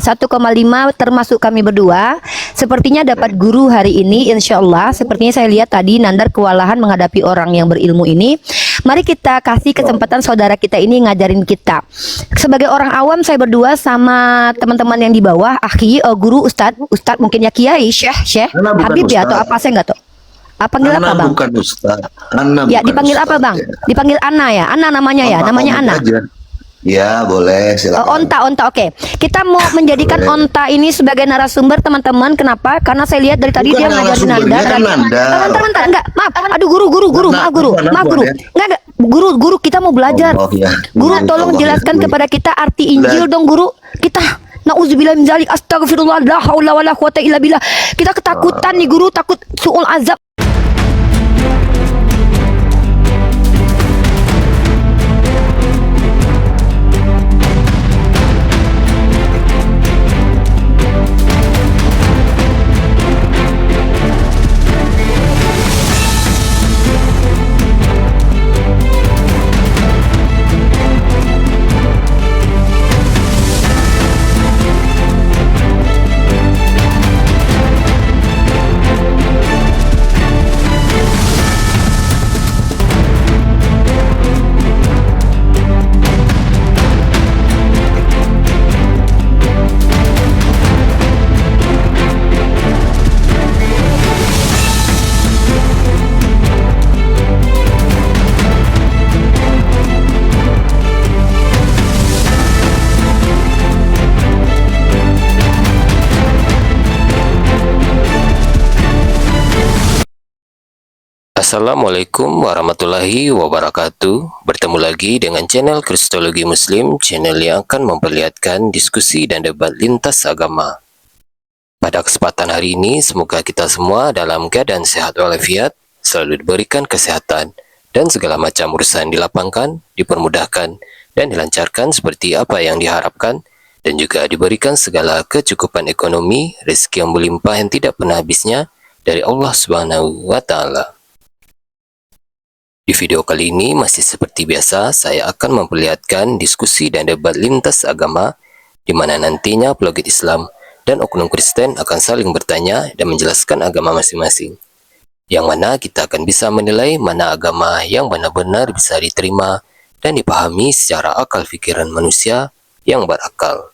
1,5 termasuk kami berdua. Sepertinya dapat guru hari ini, insya Allah. Sepertinya saya lihat tadi Nandar kewalahan menghadapi orang yang berilmu ini. Mari kita kasih kesempatan saudara kita ini ngajarin kita. Sebagai orang awam, saya berdua sama teman-teman yang di bawah, akhi, guru, ustadz mungkin ya kiai, syekh, Habib ya, atau apa, saya nggak tahu. Panggil apa, Bang? Bukan Ustaz. Ana ya, dipanggil Ustaz, apa, Bang? Ya. Dipanggil Ana ya? Ana namanya ya? Namanya Ana. Aja. Ya, boleh, silakan. Onta, oke. Kita mau menjadikan Onta ini sebagai narasumber, teman-teman. Kenapa? Karena saya lihat dari tadi dia ngajarin Nandar. Bentar, enggak. Maaf. Aduh, guru. Maaf, guru. Enggak. Guru, kita mau belajar. Ya. Guru, tolong jelaskan kepada kita arti Injil dong, guru. Kita nauzubillah min zalik, astagfirullah, la haula wala quwata illa billah. Kita ketakutan nih, guru, takut suul azab. Assalamualaikum warahmatullahi wabarakatuh. Bertemu lagi dengan channel Kristologi Muslim, channel yang akan memperlihatkan diskusi dan debat lintas agama. Pada kesempatan hari ini, semoga kita semua dalam keadaan sehat walafiat, selalu diberikan kesehatan, dan segala macam urusan dilapangkan, dipermudahkan, dan dilancarkan seperti apa yang diharapkan, dan juga diberikan segala kecukupan ekonomi, rezeki yang berlimpah yang tidak pernah habisnya dari Allah Subhanahu wa Ta'ala. Di video kali ini masih seperti biasa, saya akan memperlihatkan diskusi dan debat lintas agama di mana nantinya apologet Islam dan oknum Kristen akan saling bertanya dan menjelaskan agama masing-masing. Yang mana kita akan bisa menilai mana agama yang benar-benar bisa diterima dan dipahami secara akal pikiran manusia yang berakal.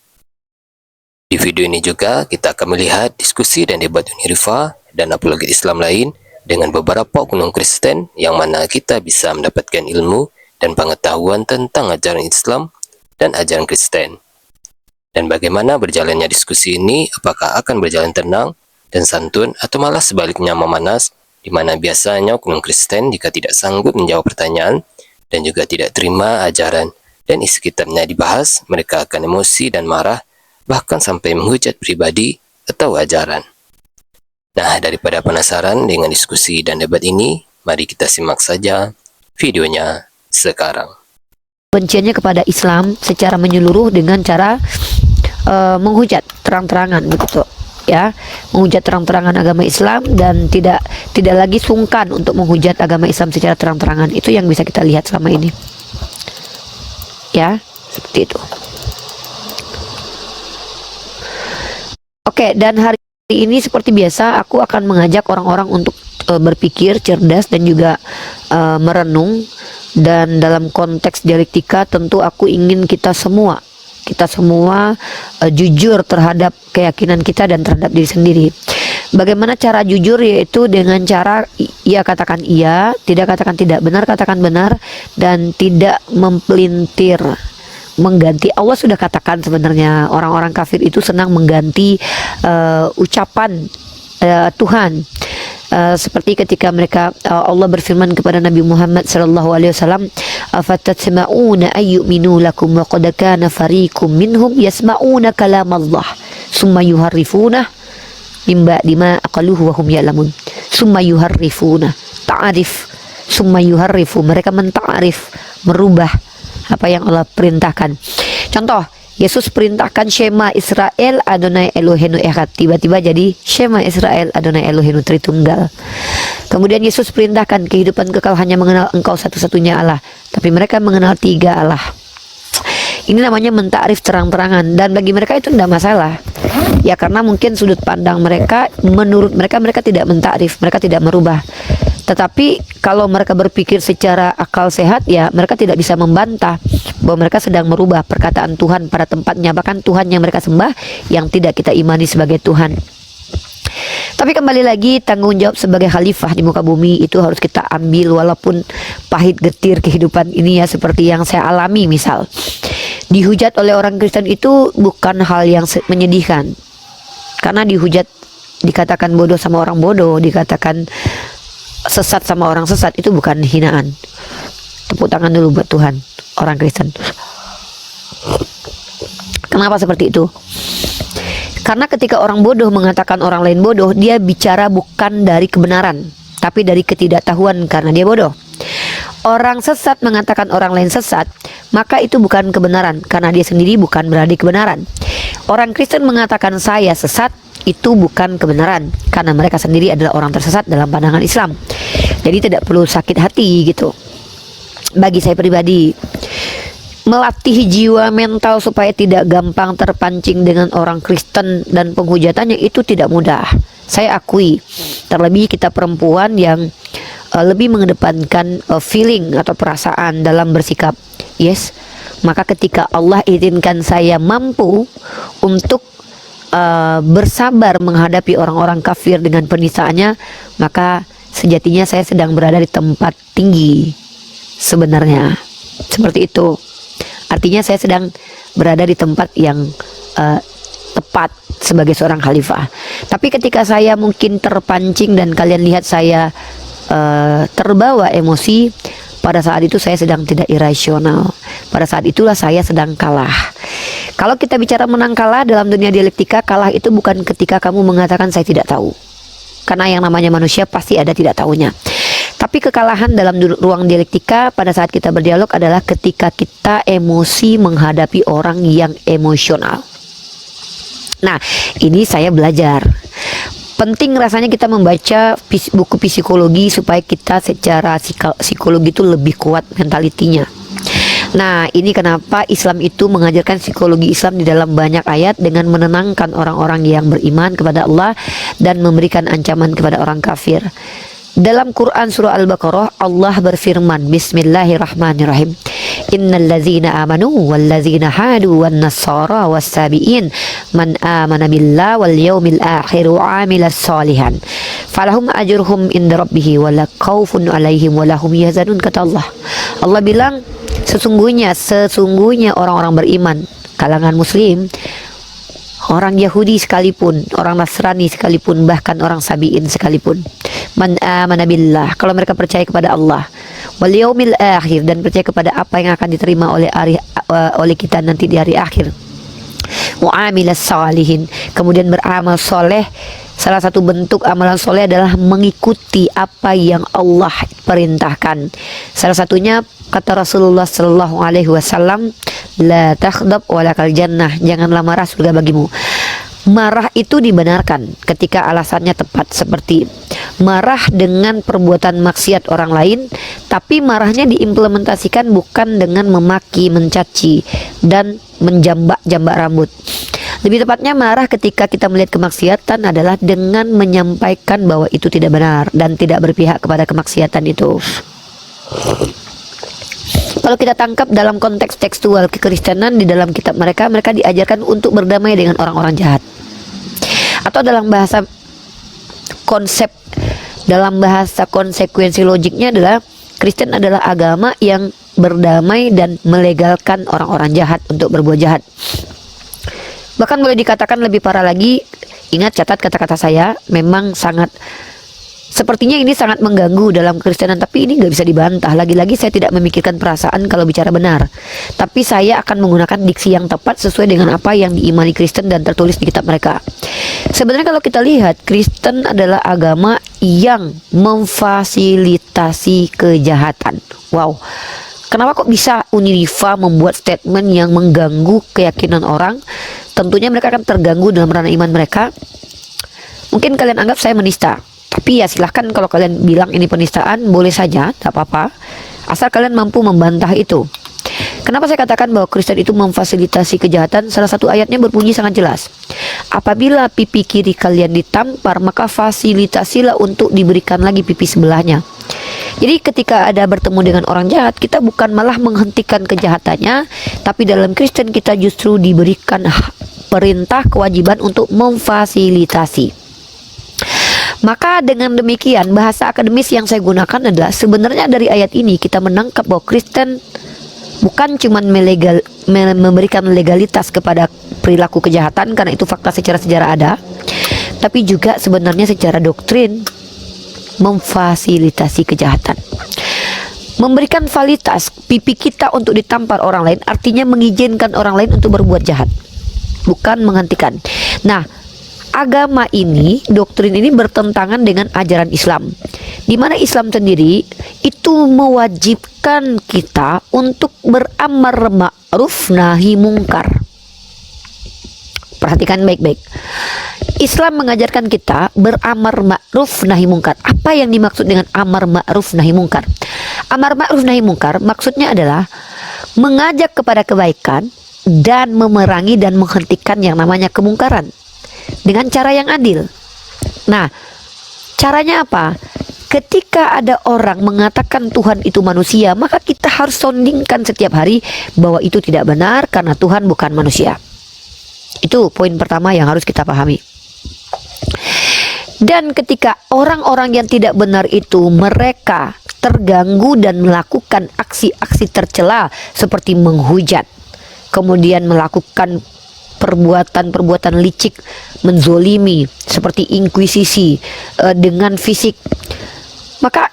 Di video ini juga kita akan melihat diskusi dan debat Unirifa dan apologet Islam lain dengan beberapa oknum Kristen yang mana kita bisa mendapatkan ilmu dan pengetahuan tentang ajaran Islam dan ajaran Kristen. Dan bagaimana berjalannya diskusi ini, apakah akan berjalan tenang dan santun atau malah sebaliknya memanas, di mana biasanya oknum Kristen jika tidak sanggup menjawab pertanyaan dan juga tidak terima ajaran dan isi kitabnya dibahas, mereka akan emosi dan marah, bahkan sampai menghujat pribadi atau ajaran. Nah, daripada penasaran dengan diskusi dan debat ini, mari kita simak saja videonya sekarang. Benciannya kepada Islam secara menyeluruh dengan cara menghujat terang-terangan, begitu ya, menghujat terang-terangan agama Islam dan tidak lagi sungkan untuk menghujat agama Islam secara terang-terangan. Itu yang bisa kita lihat selama ini, ya, seperti itu. Oke, dan hari ini seperti biasa aku akan mengajak orang-orang untuk berpikir cerdas dan juga merenung, dan dalam konteks dialektika tentu aku ingin kita semua jujur terhadap keyakinan kita dan terhadap diri sendiri. Bagaimana cara jujur? Yaitu dengan cara iya katakan iya, tidak katakan tidak, benar katakan benar, dan tidak mempelintir, mengganti. Allah sudah katakan sebenarnya orang-orang kafir itu senang mengganti ucapan Tuhan, seperti ketika mereka Allah berfirman kepada Nabi Muhammad SAW, afatatma'una ayyuminu lakum wa qad kana fariqum minhum yasma'una kalam Allah summa yuharrifuna mimba dima aqaluhu wa hum ya'lamun. Summa yuharrifuna, ta'arif, summa yuharrifu, mereka menta'arif, merubah apa yang Allah perintahkan. Contoh, Yesus perintahkan Shema Israel Adonai Eloheinu Echad, tiba-tiba jadi Shema Israel Adonai Eloheinu Tritunggal. Kemudian Yesus perintahkan kehidupan kekal hanya mengenal Engkau satu-satunya Allah, tapi mereka mengenal tiga Allah. Ini namanya mentakrif terang-terangan, dan bagi mereka itu tidak masalah. Ya karena mungkin sudut pandang mereka, menurut mereka, mereka tidak mentakrif, mereka tidak merubah. Tetapi kalau mereka berpikir secara akal sehat, ya mereka tidak bisa membantah bahwa mereka sedang merubah perkataan Tuhan pada tempatnya, bahkan Tuhan yang mereka sembah yang tidak kita imani sebagai Tuhan. Tapi kembali lagi, tanggung jawab sebagai khalifah di muka bumi itu harus kita ambil, walaupun pahit getir kehidupan ini ya, seperti yang saya alami. Misal dihujat oleh orang Kristen itu bukan hal yang menyedihkan, karena dihujat, dikatakan bodoh sama orang bodoh, dikatakan sesat sama orang sesat, itu bukan hinaan. Tepuk tangan dulu buat Tuhan, orang Kristen. Kenapa seperti itu? Karena ketika orang bodoh mengatakan orang lain bodoh, dia bicara bukan dari kebenaran, tapi dari ketidaktahuan karena dia bodoh. Orang sesat mengatakan orang lain sesat, maka itu bukan kebenaran, karena dia sendiri bukan berada di kebenaran. Orang Kristen mengatakan saya sesat, itu bukan kebenaran, karena mereka sendiri adalah orang tersesat dalam pandangan Islam. Jadi tidak perlu sakit hati gitu. Bagi saya pribadi, melatih jiwa mental supaya tidak gampang terpancing dengan orang Kristen dan penghujatannya itu tidak mudah. Saya akui, terlebih kita perempuan yang lebih mengedepankan feeling atau perasaan dalam bersikap. Yes, maka ketika Allah izinkan saya mampu untuk bersabar menghadapi orang-orang kafir dengan penistaannya, maka sejatinya saya sedang berada di tempat tinggi sebenarnya. Seperti itu. Artinya saya sedang berada di tempat yang tepat sebagai seorang khalifah. Tapi ketika saya mungkin terpancing dan kalian lihat saya terbawa emosi, pada saat itu saya sedang tidak irasional. Pada saat itulah saya sedang kalah. Kalau kita bicara menang kalah dalam dunia dialektika, kalah itu bukan ketika kamu mengatakan saya tidak tahu. Karena yang namanya manusia pasti ada tidak tahunya. Tapi kekalahan dalam ruang dialektika pada saat kita berdialog adalah ketika kita emosi menghadapi orang yang emosional. Nah, ini saya belajar. Penting rasanya kita membaca buku psikologi supaya kita secara psikologi itu lebih kuat mentalitinya. Nah, ini kenapa Islam itu mengajarkan psikologi Islam di dalam banyak ayat dengan menenangkan orang-orang yang beriman kepada Allah dan memberikan ancaman kepada orang kafir. Dalam Quran surah Al-Baqarah, Allah berfirman, Bismillahirrahmanirrahim, Innal ladzina amanu wal ladzina hadu wan nasara was sabiin man amana billah wal yaumil akhir wa amilas salihan falahum ajruhum inda rabbih wala khaufun alaihim wala hum yahzanun. Kata Allah. Allah bilang, sesungguhnya orang-orang beriman, kalangan muslim, orang Yahudi sekalipun, orang Nasrani sekalipun, bahkan orang Sabiin sekalipun, man amana billah, kalau mereka percaya kepada Allah, wal yaumil akhir, dan percaya kepada apa yang akan diterima oleh kita nanti di hari akhir, wa amilas salihin, kemudian beramal soleh. Salah satu bentuk amalan soleh adalah mengikuti apa yang Allah perintahkan. Salah satunya kata Rasulullah Sallallahu Alaihi Wasallam, la takhdab walakal jannah, janganlah marah, surga bagimu. Marah itu dibenarkan ketika alasannya tepat, seperti marah dengan perbuatan maksiat orang lain, tapi marahnya diimplementasikan bukan dengan memaki, mencaci, dan menjambak-jambak rambut. Lebih tepatnya marah ketika kita melihat kemaksiatan adalah dengan menyampaikan bahwa itu tidak benar dan tidak berpihak kepada kemaksiatan itu. Kalau kita tangkap dalam konteks tekstual kekristenan, di dalam kitab mereka diajarkan untuk berdamai dengan orang-orang jahat. Atau dalam bahasa konsekuensi logiknya adalah Kristen adalah agama yang berdamai dan melegalkan orang-orang jahat untuk berbuat jahat. Bahkan boleh dikatakan lebih parah lagi, ingat, catat kata-kata saya, memang sangat, sepertinya ini sangat mengganggu dalam kekristenan, tapi ini nggak bisa dibantah. Lagi-lagi saya tidak memikirkan perasaan kalau bicara benar, tapi saya akan menggunakan diksi yang tepat sesuai dengan apa yang diimani Kristen dan tertulis di kitab mereka. Sebenarnya kalau kita lihat, Kristen adalah agama yang memfasilitasi kejahatan. Wow, kenapa kok bisa Uniriva membuat statement yang mengganggu keyakinan orang? Tentunya mereka akan terganggu dalam ranah iman mereka. Mungkin kalian anggap saya menista, tapi ya silahkan, kalau kalian bilang ini penistaan, boleh saja, tak apa-apa, asal kalian mampu membantah itu. Kenapa saya katakan bahwa Kristen itu memfasilitasi kejahatan? Salah satu ayatnya berbunyi sangat jelas. Apabila pipi kiri kalian ditampar, maka fasilitasilah untuk diberikan lagi pipi sebelahnya. Jadi ketika ada bertemu dengan orang jahat, kita bukan malah menghentikan kejahatannya, tapi dalam Kristen kita justru diberikan perintah kewajiban untuk memfasilitasi. Maka dengan demikian bahasa akademis yang saya gunakan adalah sebenarnya dari ayat ini kita menangkap bahwa Kristen bukan cuma memberikan legalitas kepada perilaku kejahatan karena itu fakta secara sejarah ada, tapi juga sebenarnya secara doktrin memfasilitasi kejahatan. Memberikan validitas pipi kita untuk ditampar orang lain artinya mengizinkan orang lain untuk berbuat jahat, bukan menghentikan. Nah, agama ini, doktrin ini bertentangan dengan ajaran Islam, di mana Islam sendiri itu mewajibkan kita untuk beramar ma'ruf nahi mungkar. Perhatikan baik-baik. Islam mengajarkan kita beramar ma'ruf nahi mungkar. Apa yang dimaksud dengan amar ma'ruf nahi mungkar? Amar ma'ruf nahi mungkar maksudnya adalah mengajak kepada kebaikan dan memerangi dan menghentikan yang namanya kemungkaran dengan cara yang adil. Nah, caranya apa? Ketika ada orang mengatakan Tuhan itu manusia, maka kita harus soundingkan setiap hari bahwa itu tidak benar karena Tuhan bukan manusia. Itu poin pertama yang harus kita pahami. Dan ketika orang-orang yang tidak benar itu mereka terganggu dan melakukan aksi-aksi tercela seperti menghujat, kemudian melakukan perbuatan-perbuatan licik, menzolimi seperti inkuisisi dengan fisik, maka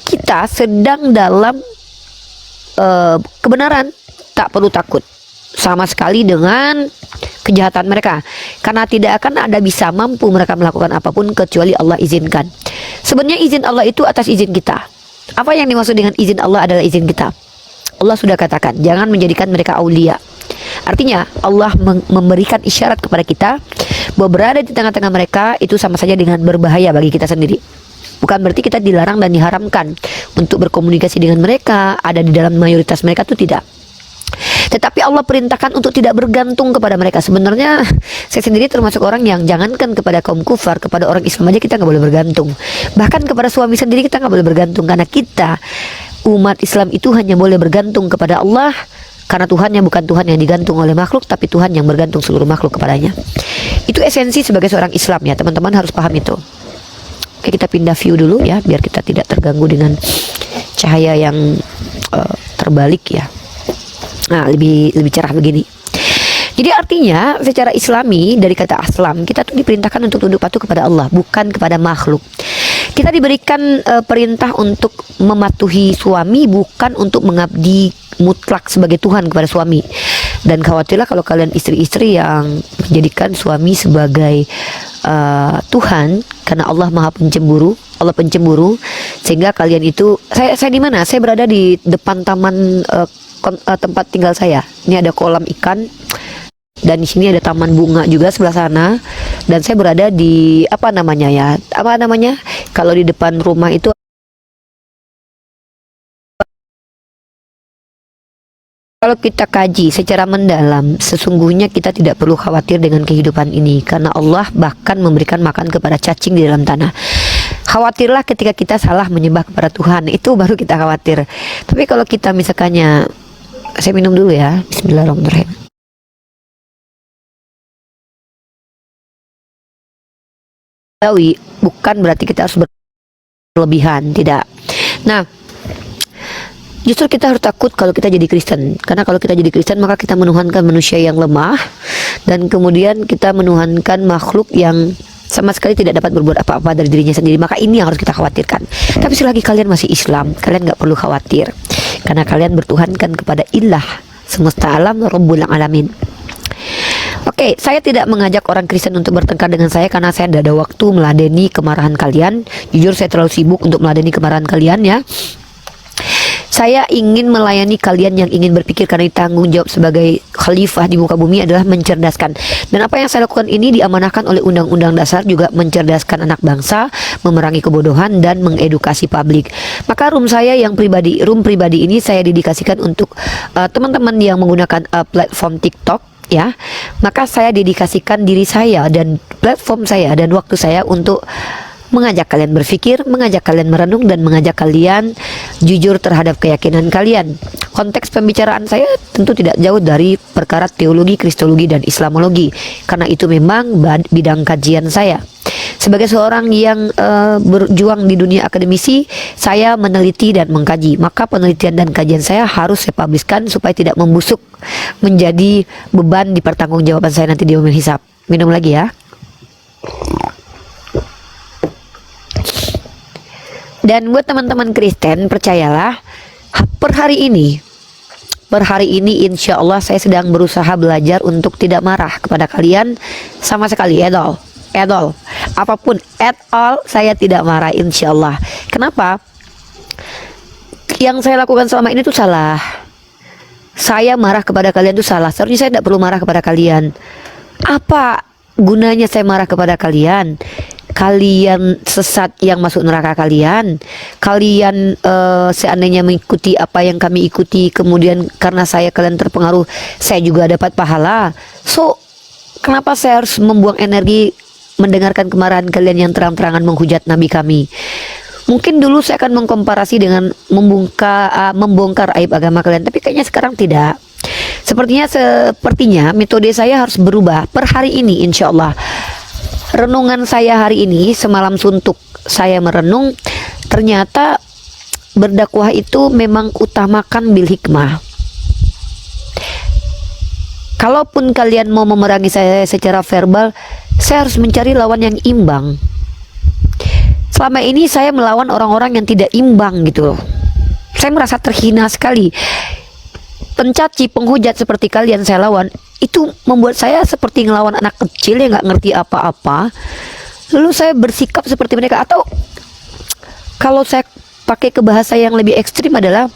kita sedang dalam kebenaran, tak perlu takut sama sekali dengan kejahatan mereka, karena tidak akan ada bisa mampu mereka melakukan apapun kecuali Allah izinkan. Sebenarnya izin Allah itu atas izin kita. Apa yang dimaksud dengan izin Allah adalah izin kita. Allah sudah katakan jangan menjadikan mereka aulia. Artinya Allah memberikan isyarat kepada kita bahwa berada di tengah-tengah mereka itu sama saja dengan berbahaya bagi kita sendiri. Bukan berarti kita dilarang dan diharamkan untuk berkomunikasi dengan mereka, ada di dalam mayoritas mereka, itu tidak. Tetapi Allah perintahkan untuk tidak bergantung kepada mereka. Sebenarnya saya sendiri termasuk orang yang jangankan kepada kaum kufar, kepada orang Islam aja kita nggak boleh bergantung. Bahkan kepada suami sendiri kita nggak boleh bergantung, karena kita umat Islam itu hanya boleh bergantung kepada Allah, karena Tuhannya bukan Tuhan yang digantung oleh makhluk, tapi Tuhan yang bergantung seluruh makhluk kepadanya. Itu esensi sebagai seorang Islam ya, teman-teman harus paham itu. Oke, kita pindah view dulu ya, biar kita tidak terganggu dengan cahaya yang terbalik ya. Nah, lebih cerah begini. Jadi artinya secara Islami dari kata aslam, kita tuh diperintahkan untuk tunduk patuh kepada Allah, bukan kepada makhluk. Kita diberikan perintah untuk mematuhi suami, bukan untuk mengabdi mutlak sebagai Tuhan kepada suami. Dan khawatirlah kalau kalian istri-istri yang menjadikan suami sebagai Tuhan, karena Allah Maha Pencemburu, Allah pencemburu, sehingga kalian itu, saya di mana? Saya berada di depan taman tempat tinggal saya. Ini ada kolam ikan dan di sini ada taman bunga juga sebelah sana, dan saya berada di apa namanya kalau di depan rumah itu kalau kita kaji secara mendalam, sesungguhnya kita tidak perlu khawatir dengan kehidupan ini, karena Allah bahkan memberikan makan kepada cacing di dalam tanah. Khawatirlah ketika kita salah menyembah kepada Tuhan, itu baru kita khawatir. Tapi kalau kita misalkannya, saya minum dulu ya, bismillahirrahmanirrahim. Bukan berarti kita harus berlebihan, tidak. Nah, justru kita harus takut kalau kita jadi Kristen, karena kalau kita jadi Kristen maka kita menuhankan manusia yang lemah, dan kemudian kita menuhankan makhluk yang sama sekali tidak dapat berbuat apa-apa dari dirinya sendiri. Maka ini yang harus kita khawatirkan. Tapi selagi kalian masih Islam, kalian nggak perlu khawatir, karena kalian bertuhankan kepada Ilah semesta alam, Rabbul Alamin. Oke, saya tidak mengajak orang Kristen untuk bertengkar dengan saya, karena saya tidak ada waktu meladeni kemarahan kalian. Jujur saya terlalu sibuk untuk meladeni kemarahan kalian ya. Saya ingin melayani kalian yang ingin berpikir, karena tanggung jawab sebagai khalifah di muka bumi adalah mencerdaskan. Dan apa yang saya lakukan ini diamanahkan oleh Undang-Undang Dasar, juga mencerdaskan anak bangsa, memerangi kebodohan, dan mengedukasi publik. Maka room pribadi ini saya dedikasikan untuk teman-teman yang menggunakan platform TikTok, ya. Maka saya dedikasikan diri saya dan platform saya dan waktu saya untuk mengajak kalian berpikir, mengajak kalian merenung, dan mengajak kalian jujur terhadap keyakinan kalian. Konteks pembicaraan saya tentu tidak jauh dari perkara teologi, kristologi, dan islamologi, karena itu memang bidang kajian saya. Sebagai seorang yang berjuang di dunia akademisi, saya meneliti dan mengkaji. Maka penelitian dan kajian saya harus saya publiskan supaya tidak membusuk menjadi beban di pertanggungjawaban saya nanti di yaumil hisab. Minum lagi ya. Dan buat teman-teman Kristen, percayalah, per hari ini insya Allah saya sedang berusaha belajar untuk tidak marah kepada kalian sama sekali, at all. Apapun, at all, saya tidak marah insya Allah. Kenapa? Yang saya lakukan selama ini tuh salah. Saya marah kepada kalian tuh salah. Seharusnya saya tidak perlu marah kepada kalian. Apa gunanya saya marah kepada kalian? Kalian sesat yang masuk neraka kalian seandainya mengikuti apa yang kami ikuti, kemudian karena kalian terpengaruh, saya juga dapat pahala. So kenapa saya harus membuang energi mendengarkan kemarahan kalian yang terang-terangan menghujat nabi kami? Mungkin dulu saya akan mengkomparasi dengan membongkar aib agama kalian, tapi kayaknya sekarang tidak. Sepertinya metode saya harus berubah per hari ini insya Allah. Renungan saya hari ini, semalam suntuk saya merenung, ternyata berdakwah itu memang utamakan bil hikmah. Kalaupun kalian mau memerangi saya secara verbal, saya harus mencari lawan yang imbang. Selama ini saya melawan orang-orang yang tidak imbang gitu loh. Saya merasa terhina sekali. Pencaci, penghujat seperti kalian saya lawan, itu membuat saya seperti ngelawan anak kecil yang nggak ngerti apa-apa. Lalu saya bersikap seperti mereka. Atau kalau saya pakai ke bahasa yang lebih ekstrim adalah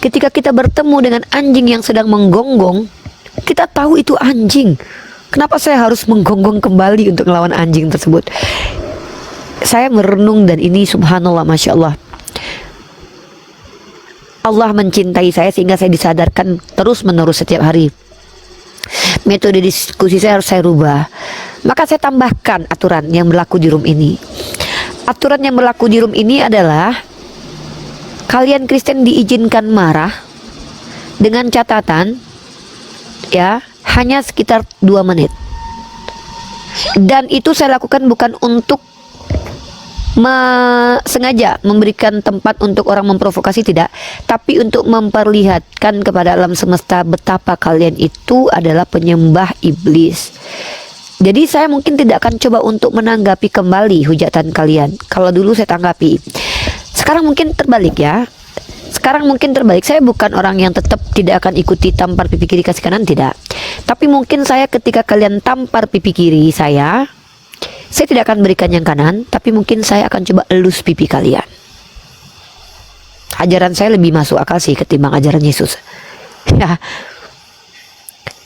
ketika kita bertemu dengan anjing yang sedang menggonggong, kita tahu itu anjing. Kenapa saya harus menggonggong kembali untuk melawan anjing tersebut? Saya merenung dan ini subhanallah, masya Allah. Allah mencintai saya sehingga saya disadarkan terus-menerus setiap hari. Metode diskusi saya harus saya rubah. Maka saya tambahkan aturan yang berlaku di room ini. Aturan yang berlaku di room ini adalah kalian Kristen diizinkan marah dengan catatan ya hanya sekitar 2 menit. Dan itu saya lakukan bukan untuk sengaja memberikan tempat untuk orang memprovokasi, tidak, tapi untuk memperlihatkan kepada alam semesta betapa kalian itu adalah penyembah iblis. Jadi saya mungkin tidak akan coba untuk menanggapi kembali hujatan kalian. Kalau dulu saya tanggapi, sekarang mungkin terbalik ya. Sekarang mungkin terbalik, saya bukan orang yang tetap tidak akan ikuti tampar pipi kiri kasih kanan, tidak. Tapi mungkin saya ketika kalian tampar pipi kiri saya tidak akan berikan yang kanan, tapi mungkin saya akan coba elus pipi kalian. Ajaran saya lebih masuk akal sih ketimbang ajaran Yesus. Ya.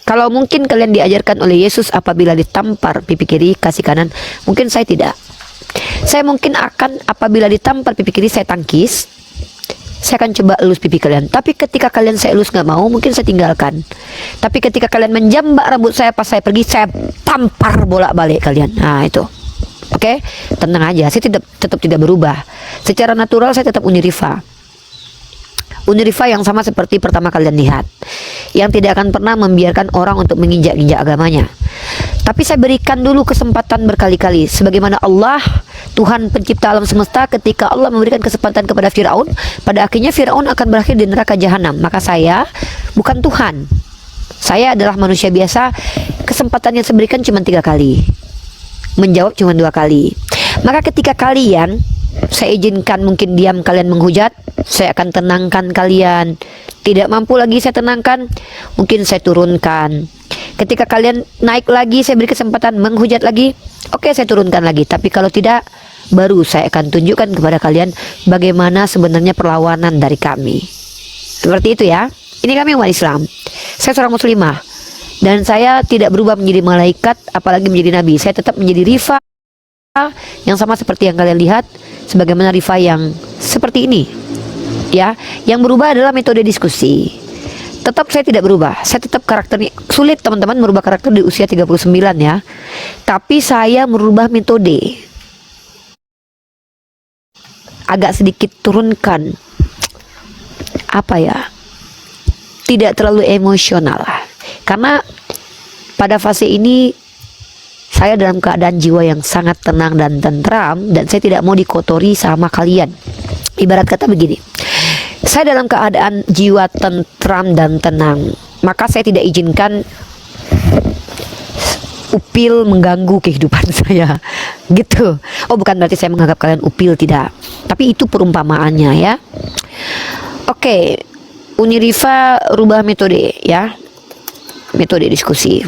Kalau mungkin kalian diajarkan oleh Yesus apabila ditampar pipi kiri kasih kanan, mungkin saya tidak. Saya mungkin akan apabila ditampar pipi kiri saya tangkis, saya akan coba elus pipi kalian. Tapi ketika kalian saya elus nggak mau, mungkin saya tinggalkan. Tapi ketika kalian menjambak rambut saya pas saya pergi, saya tampar bolak-balik kalian. Nah itu. Oke, tenang aja, saya tetap tidak berubah. Secara natural saya tetap Unirifa. Unirifa yang sama seperti pertama kalian lihat, yang tidak akan pernah membiarkan orang untuk menginjak-injak agamanya. Tapi saya berikan dulu kesempatan berkali-kali. Sebagaimana Allah, Tuhan pencipta alam semesta, ketika Allah memberikan kesempatan kepada Fir'aun, pada akhirnya Fir'aun akan berakhir di neraka jahanam. Maka saya bukan Tuhan, saya adalah manusia biasa. Kesempatan yang saya berikan cuma 3 kali, menjawab cuma 2 kali. Maka ketika kalian saya izinkan mungkin diam, kalian menghujat, saya akan tenangkan kalian. Tidak mampu lagi saya tenangkan, mungkin saya turunkan. Ketika kalian naik lagi, saya beri kesempatan menghujat lagi, oke, saya turunkan lagi. Tapi kalau tidak, baru saya akan tunjukkan kepada kalian bagaimana sebenarnya perlawanan dari kami. Seperti itu ya. Ini kami umat Islam. Saya seorang muslimah dan saya tidak berubah menjadi malaikat apalagi menjadi nabi. Saya tetap menjadi Rifa yang sama seperti yang kalian lihat, sebagaimana Rifa yang seperti ini. Ya, yang berubah adalah metode diskusi. Tetap saya tidak berubah. Saya tetap karakternya. Sulit teman-teman merubah karakter di usia 39 ya. Tapi saya merubah metode. Agak sedikit turunkan apa ya? Tidak terlalu emosional. Karena pada fase ini saya dalam keadaan jiwa yang sangat tenang dan tentram dan saya tidak mau dikotori sama kalian. Ibarat kata begini. Saya dalam keadaan jiwa tentram dan tenang, maka saya tidak izinkan upil mengganggu kehidupan saya, gitu. Oh, bukan berarti saya menganggap kalian upil, tidak. Tapi itu perumpamaannya ya. Oke, Unirifa rubah metode ya, metode diskusi.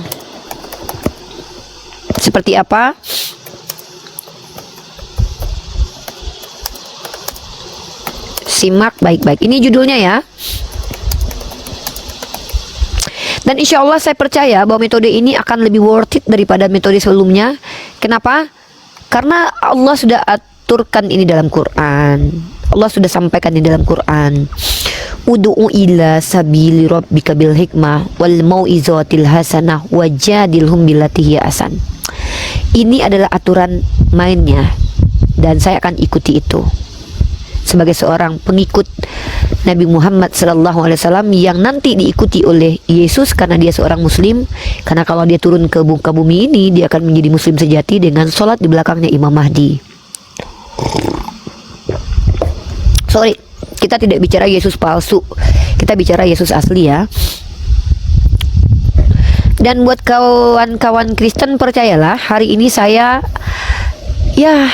Seperti apa? Simak baik-baik. Ini judulnya ya. Dan insya Allah saya percaya bahwa metode ini akan lebih worth it daripada metode sebelumnya. Kenapa? Karena Allah sudah aturkan ini dalam Quran. Allah sudah sampaikan ini dalam Quran. Ud'u ila sabili rabbika bil hikmah wal mau'izatil hasanah wajadilhum billati hiya ahsan. Ini adalah aturan mainnya dan saya akan ikuti itu. Sebagai seorang pengikut Nabi Muhammad SAW yang nanti diikuti oleh Yesus karena dia seorang muslim. Karena kalau dia turun ke muka bumi ini, dia akan menjadi muslim sejati dengan sholat di belakangnya Imam Mahdi. Sorry, kita tidak bicara Yesus palsu, kita bicara Yesus asli ya. Dan buat kawan-kawan Kristen, percayalah, hari ini saya ya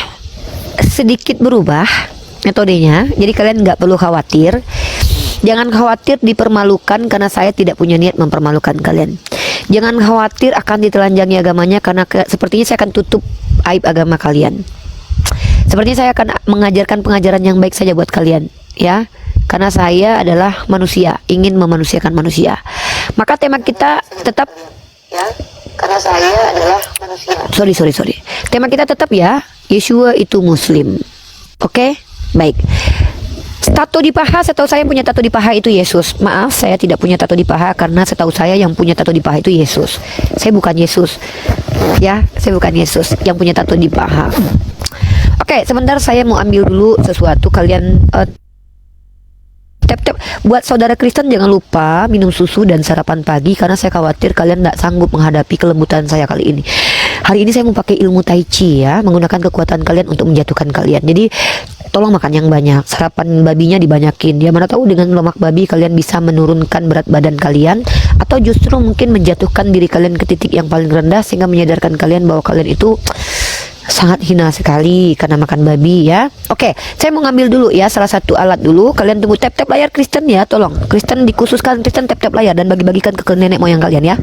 sedikit berubah metodenya. Jadi kalian nggak perlu khawatir. Jangan khawatir dipermalukan karena saya tidak punya niat mempermalukan kalian. Jangan khawatir akan ditelanjangi agamanya karena sepertinya saya akan tutup aib agama kalian. Sepertinya saya akan mengajarkan pengajaran yang baik saja buat kalian ya. Karena saya adalah manusia, ingin memanusiakan manusia. Maka tema kita tetap ya, karena saya adalah manusia. Sorry. Tema kita tetap ya, Yeshua itu muslim. Oke? Baik. Tato di paha, setahu saya yang punya tato di paha itu Yesus. Maaf, saya tidak punya tato di paha karena setahu saya yang punya tato di paha itu Yesus. Saya bukan Yesus. Ya, saya bukan Yesus yang punya tato di paha. Oke, sebentar saya mau ambil dulu sesuatu. Kalian tap. Buat saudara Kristen jangan lupa minum susu dan sarapan pagi karena saya khawatir kalian tidak sanggup menghadapi kelembutan saya kali ini. Hari ini saya mau pakai ilmu Tai Chi ya, menggunakan kekuatan kalian untuk menjatuhkan kalian. Jadi tolong makan yang banyak, sarapan babinya dibanyakin. Ya mana tahu dengan lemak babi kalian bisa menurunkan berat badan kalian atau justru mungkin menjatuhkan diri kalian ke titik yang paling rendah sehingga menyadarkan kalian bahwa kalian itu sangat hina sekali karena makan babi ya. Oke, saya mau ngambil dulu ya salah satu alat dulu. Kalian tunggu tap layar Kristen ya, tolong. Kristen dikhususkan Kristen tap layar dan bagi-bagikan ke nenek moyang kalian ya.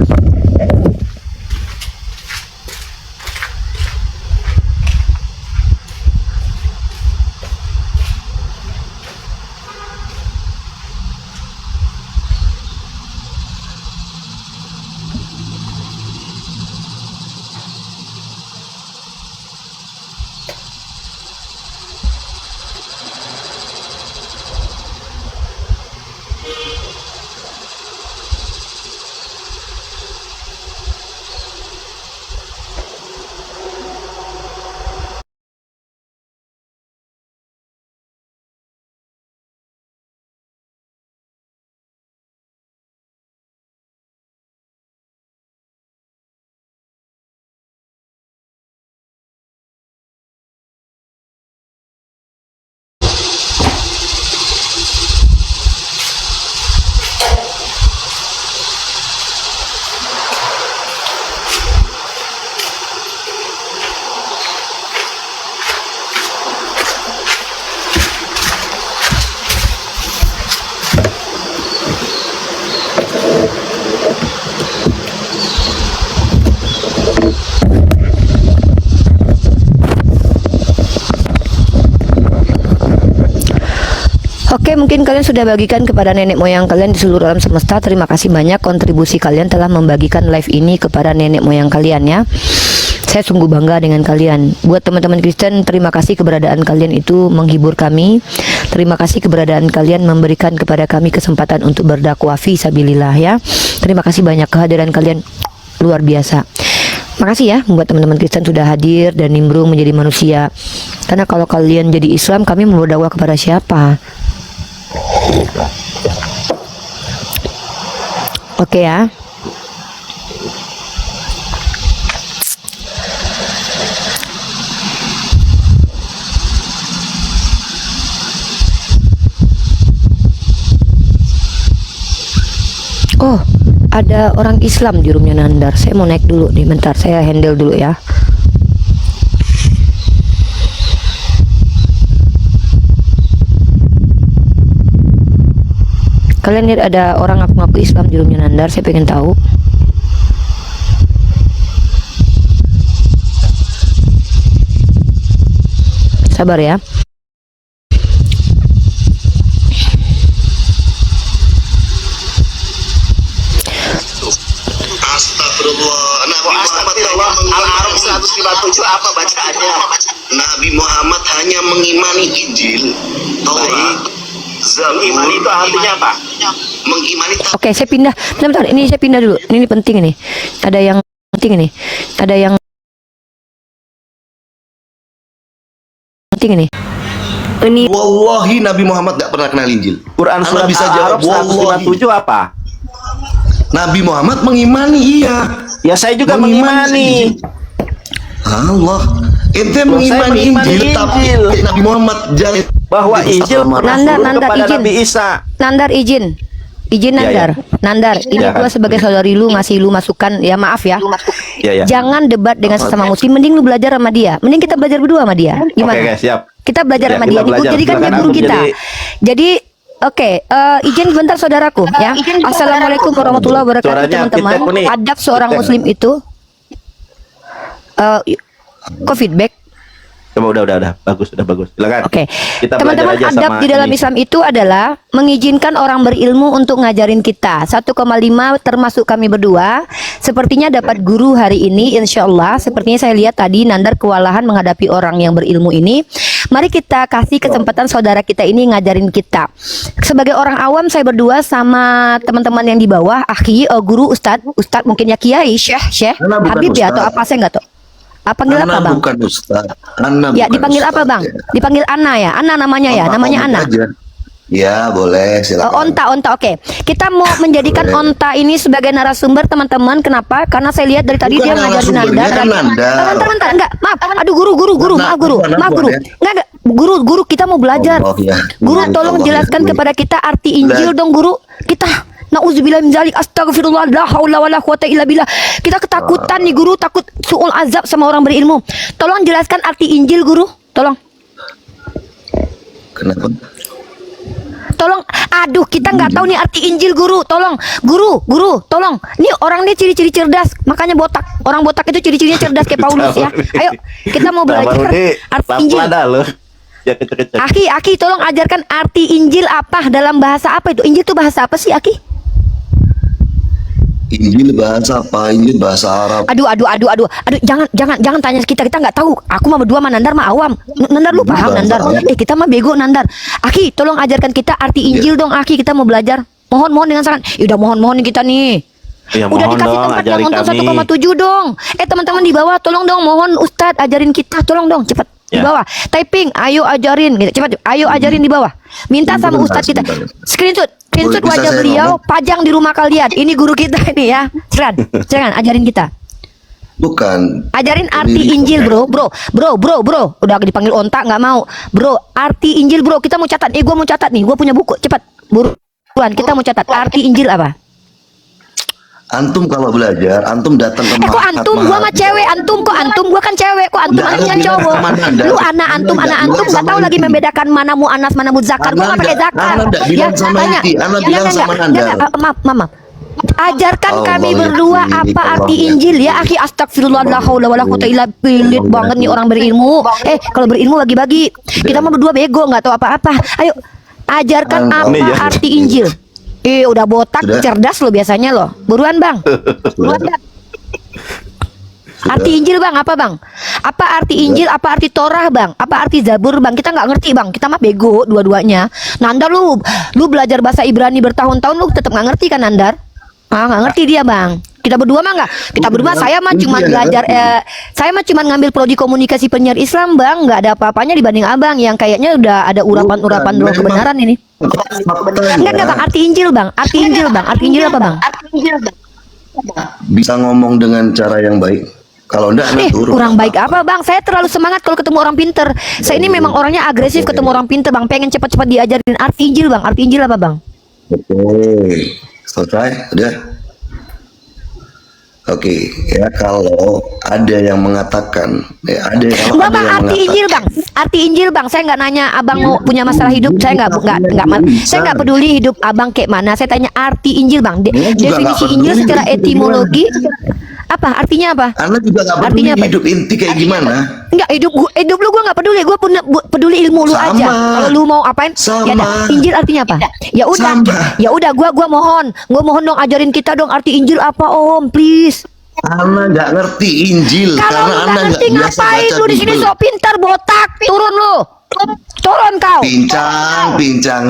Oke, mungkin kalian sudah bagikan kepada nenek moyang kalian di seluruh alam semesta. Terima kasih banyak kontribusi kalian telah membagikan live ini kepada nenek moyang kalian ya. Saya sungguh bangga dengan kalian. Buat teman-teman Kristen, terima kasih keberadaan kalian itu menghibur kami. Terima kasih keberadaan kalian memberikan kepada kami kesempatan untuk berdakwah fi sabilillah ya. Terima kasih banyak, kehadiran kalian luar biasa. Makasih ya buat teman-teman Kristen sudah hadir dan nimbrung menjadi manusia. Karena kalau kalian jadi Islam, kami mau berdakwah kepada siapa? Oke ya. Oh, ada orang Islam di roomnya Nandar. Saya mau naik dulu nih, bentar. Saya handle dulu ya. Kalian lihat ada orang ngaku-ngaku Islam di roomnya Nandar. Saya pengen tahu. Sabar ya. Astagfirullah. Al-Araf 157 apa bacaannya? Nabi Muhammad hanya mengimani Injil, Taurat, Zabur. Mengimani itu artinya apa? Mengimani Oke, saya pindah. Bentar, ini saya pindah dulu. Ini penting ini. Ada yang penting ini. Ada yang penting ini. Ini Wallahi Nabi Muhammad tidak pernah kenal Injil. Quran surat Anda bisa jawab Al-Araf 157 apa? Nabi Muhammad mengimani, iya. Ya saya juga mengimani. Allah, ente Saya mengimani mengimani Injil, tapi Injil. Nabi Muhammad jangan Bahwa Injil Nandar, kepada izin. Nabi Isa. Nandar izin. Izin Ya, Nandar. Nandar, ini Ya, gua kan. sebagai saudari lu ngasih lu masukan, ya maaf ya. Ya ya. Jangan debat dengan sesama muslim, mending lu belajar sama dia. Mending kita belajar berdua sama dia. Gimana? Oke, siap. Kita belajar Ya, sama kita dia. Nih, belajar. jadi kan dia Silakan, guru aku kita. Jadi oke, izin bentar saudaraku ya. Assalamualaikum warahmatullahi wabarakatuh Suaranya teman-teman. feedback nih. Adab seorang Feedback. muslim itu kok feedback? Coba udah bagus, udah bagus. Silakan. Oke, Kita teman-teman, belajar aja adab sama di dalam ini. Islam itu adalah mengizinkan orang berilmu untuk ngajarin kita. 1,5 termasuk kami berdua. Sepertinya dapat guru hari ini, insya Allah. Sepertinya saya lihat tadi Nandar kewalahan menghadapi orang yang berilmu ini. Mari kita kasih kesempatan saudara kita ini ngajarin kita. Sebagai orang awam, saya berdua sama teman-teman yang di bawah, akhi, guru, ustadz mungkin ya kiai, syekh, Ana bukan habib ya, atau ustadz. apa saya nggak tahu. Panggil apa Ana bang? bukan Ustaz. Ana Ya, bukan dipanggil apa Ustaz, bang? ya. Dipanggil Ana ya? Ana namanya ya? Namanya Omong Ana? aja. Ya, boleh, silakan. Onta, oke. Kita mau menjadikan Boleh. Onta ini sebagai narasumber teman-teman. Kenapa? Karena saya lihat dari tadi Bukan dia ngajarin narasumbernya, Nandar. kan Nandar. Bentar, enggak. Maaf. Aduh, guru, Nah, maaf guru. bukan Maaf apa guru. ya? Enggak. Guru, kita mau belajar. Allah, ya. Guru, Allah, tolong Allah, jelaskan ya. kepada kita arti Injil dong, guru. Kita Nauzubillah min zalik, astagfirullah, la haula wala quwata illa billah. Kita ketakutan nih guru, takut suul azab sama orang berilmu. Tolong jelaskan arti Injil, guru. Tolong. Kenapa? Tolong, aduh kita nggak tahu nih arti Injil, guru. Tolong, guru, tolong. Nih orang ini ciri-ciri cerdas, makanya botak. Orang botak itu ciri-cirinya cerdas kayak Paulus ya. Ayo, kita mau belajar arti Injil. Ya, kecil-kecil. Aki, tolong ajarkan arti Injil apa dalam bahasa apa itu? Injil itu bahasa apa sih, Aki? Injil bahasa apa? Injil bahasa Arab. Aduh, jangan tanya kita nggak tahu. Aku mah berdua sama Nandar mah awam. Nandar lu paham Nandar? Kita mah bego Nandar. Aki, tolong ajarkan kita arti Injil dong, Aki. Kita mau belajar. Mohon dengan sangat. Ya udah mohon nih kita nih. Ya, Udah mohon dikasih dong, tempat yang ajarin nonton kami. 1,7 dong. Teman-teman di bawah tolong dong, mohon Ustadz ajarin kita, tolong dong cepat di Ya. bawah. Typing, ayo ajarin gitu. Cepat, ayo ajarin di bawah. Minta sama Sebentar, Ustadz kita. sebentar. Screenshot Boleh, bisa wajah saya beliau, ngomong? pajang di rumah kalian. Ini guru kita ini ya. Silakan ajarin kita. Bukan. Ajarin arti Jadi- Injil, bro. Udah dipanggil onta nggak mau. Bro, arti Injil, bro. Kita mau catat. Gua mau catat nih. Gua punya buku. Cepat, buruan. Kita mau catat arti Injil apa? Antum kalau belajar, antum datang ke Kok antum? Gua mah cewek. Antum kok antum? Gua kan cewek. Kok antum? Udah, Antum Ana kan bilang cowok. sama Nanda. Lu anak antum nggak tahu lagi membedakan mana mu'anas mana muzakkar. Gua nggak pakai zakar. Ana nggak bilang sama tanya. Iti. Ana bilang Enggak, sama enggak. Nanda. Enggak, maaf, mama. Ajarkan Allah kami ya, berdua ini apa Allah arti ya. Injil ya, akhi. Astagfirullah, la haula wala quwata illa billah. Banget nih orang berilmu. Kalau berilmu bagi-bagi. Kita mah berdua bego, nggak tahu apa-apa. Ayo, Ajarkan Ini apa ya. arti Injil. Udah botak, Sudah. cerdas lo biasanya lo. Buruan bang. Buruan bang. Arti Injil bang, apa bang? Apa arti Injil? Apa arti Torah bang? Apa arti Zabur bang? Kita nggak ngerti bang. Kita mah bego dua-duanya. Nandar lu belajar bahasa Ibrani bertahun-tahun lu tetap nggak ngerti kan Nandar? Nggak ngerti dia bang. Kita berdua mah nggak. Kita berdua saya mah cuma belajar. Saya mah cuma ngambil prodi komunikasi penyiar Islam bang. Nggak ada apa-apanya dibanding abang yang kayaknya udah ada urapan-urapan doa kebenaran ini. Enggak bang. Arti Injil bang. Arti Injil bang. Arti Injil apa bang? Bisa ngomong dengan cara yang baik. Kalau enggak, turun. Kurang baik apa bang? Saya terlalu semangat kalau ketemu orang pinter. Saya ini memang orangnya agresif ketemu orang pinter bang. Pengen cepat-cepat diajarin arti Injil bang. Arti Injil apa bang? Oke, selesai, udah. Oke, ya kalau ada yang mengatakan, ada Enggak bang, yang arti mengatakan, Injil bang. Arti Injil bang. Saya nggak nanya abang mau punya masalah hidup. Saya saya nggak peduli hidup abang kayak mana. Saya tanya arti Injil bang. Ini juga nggak Definisi Injil peduli secara hidup etimologi apa? Artinya apa? Anda juga nggak peduli Artinya apa? hidup inti kayak gimana? Enggak, hidup lu gue nggak peduli. Gue peduli ilmu lu Sama. aja. Kalau lu mau apain? Sama. Ya dah. Injil artinya apa? Ya udah. Sama. Ya udah. Gue mohon dong ajarin kita dong arti Injil apa om, please. Anda nggak ngerti Injil Kalau karena lu Anda nggak ngerti nggak biasa ngapain baca lu di sini Bible. sok pintar botak. Turun lu. Turun kau. Pincang.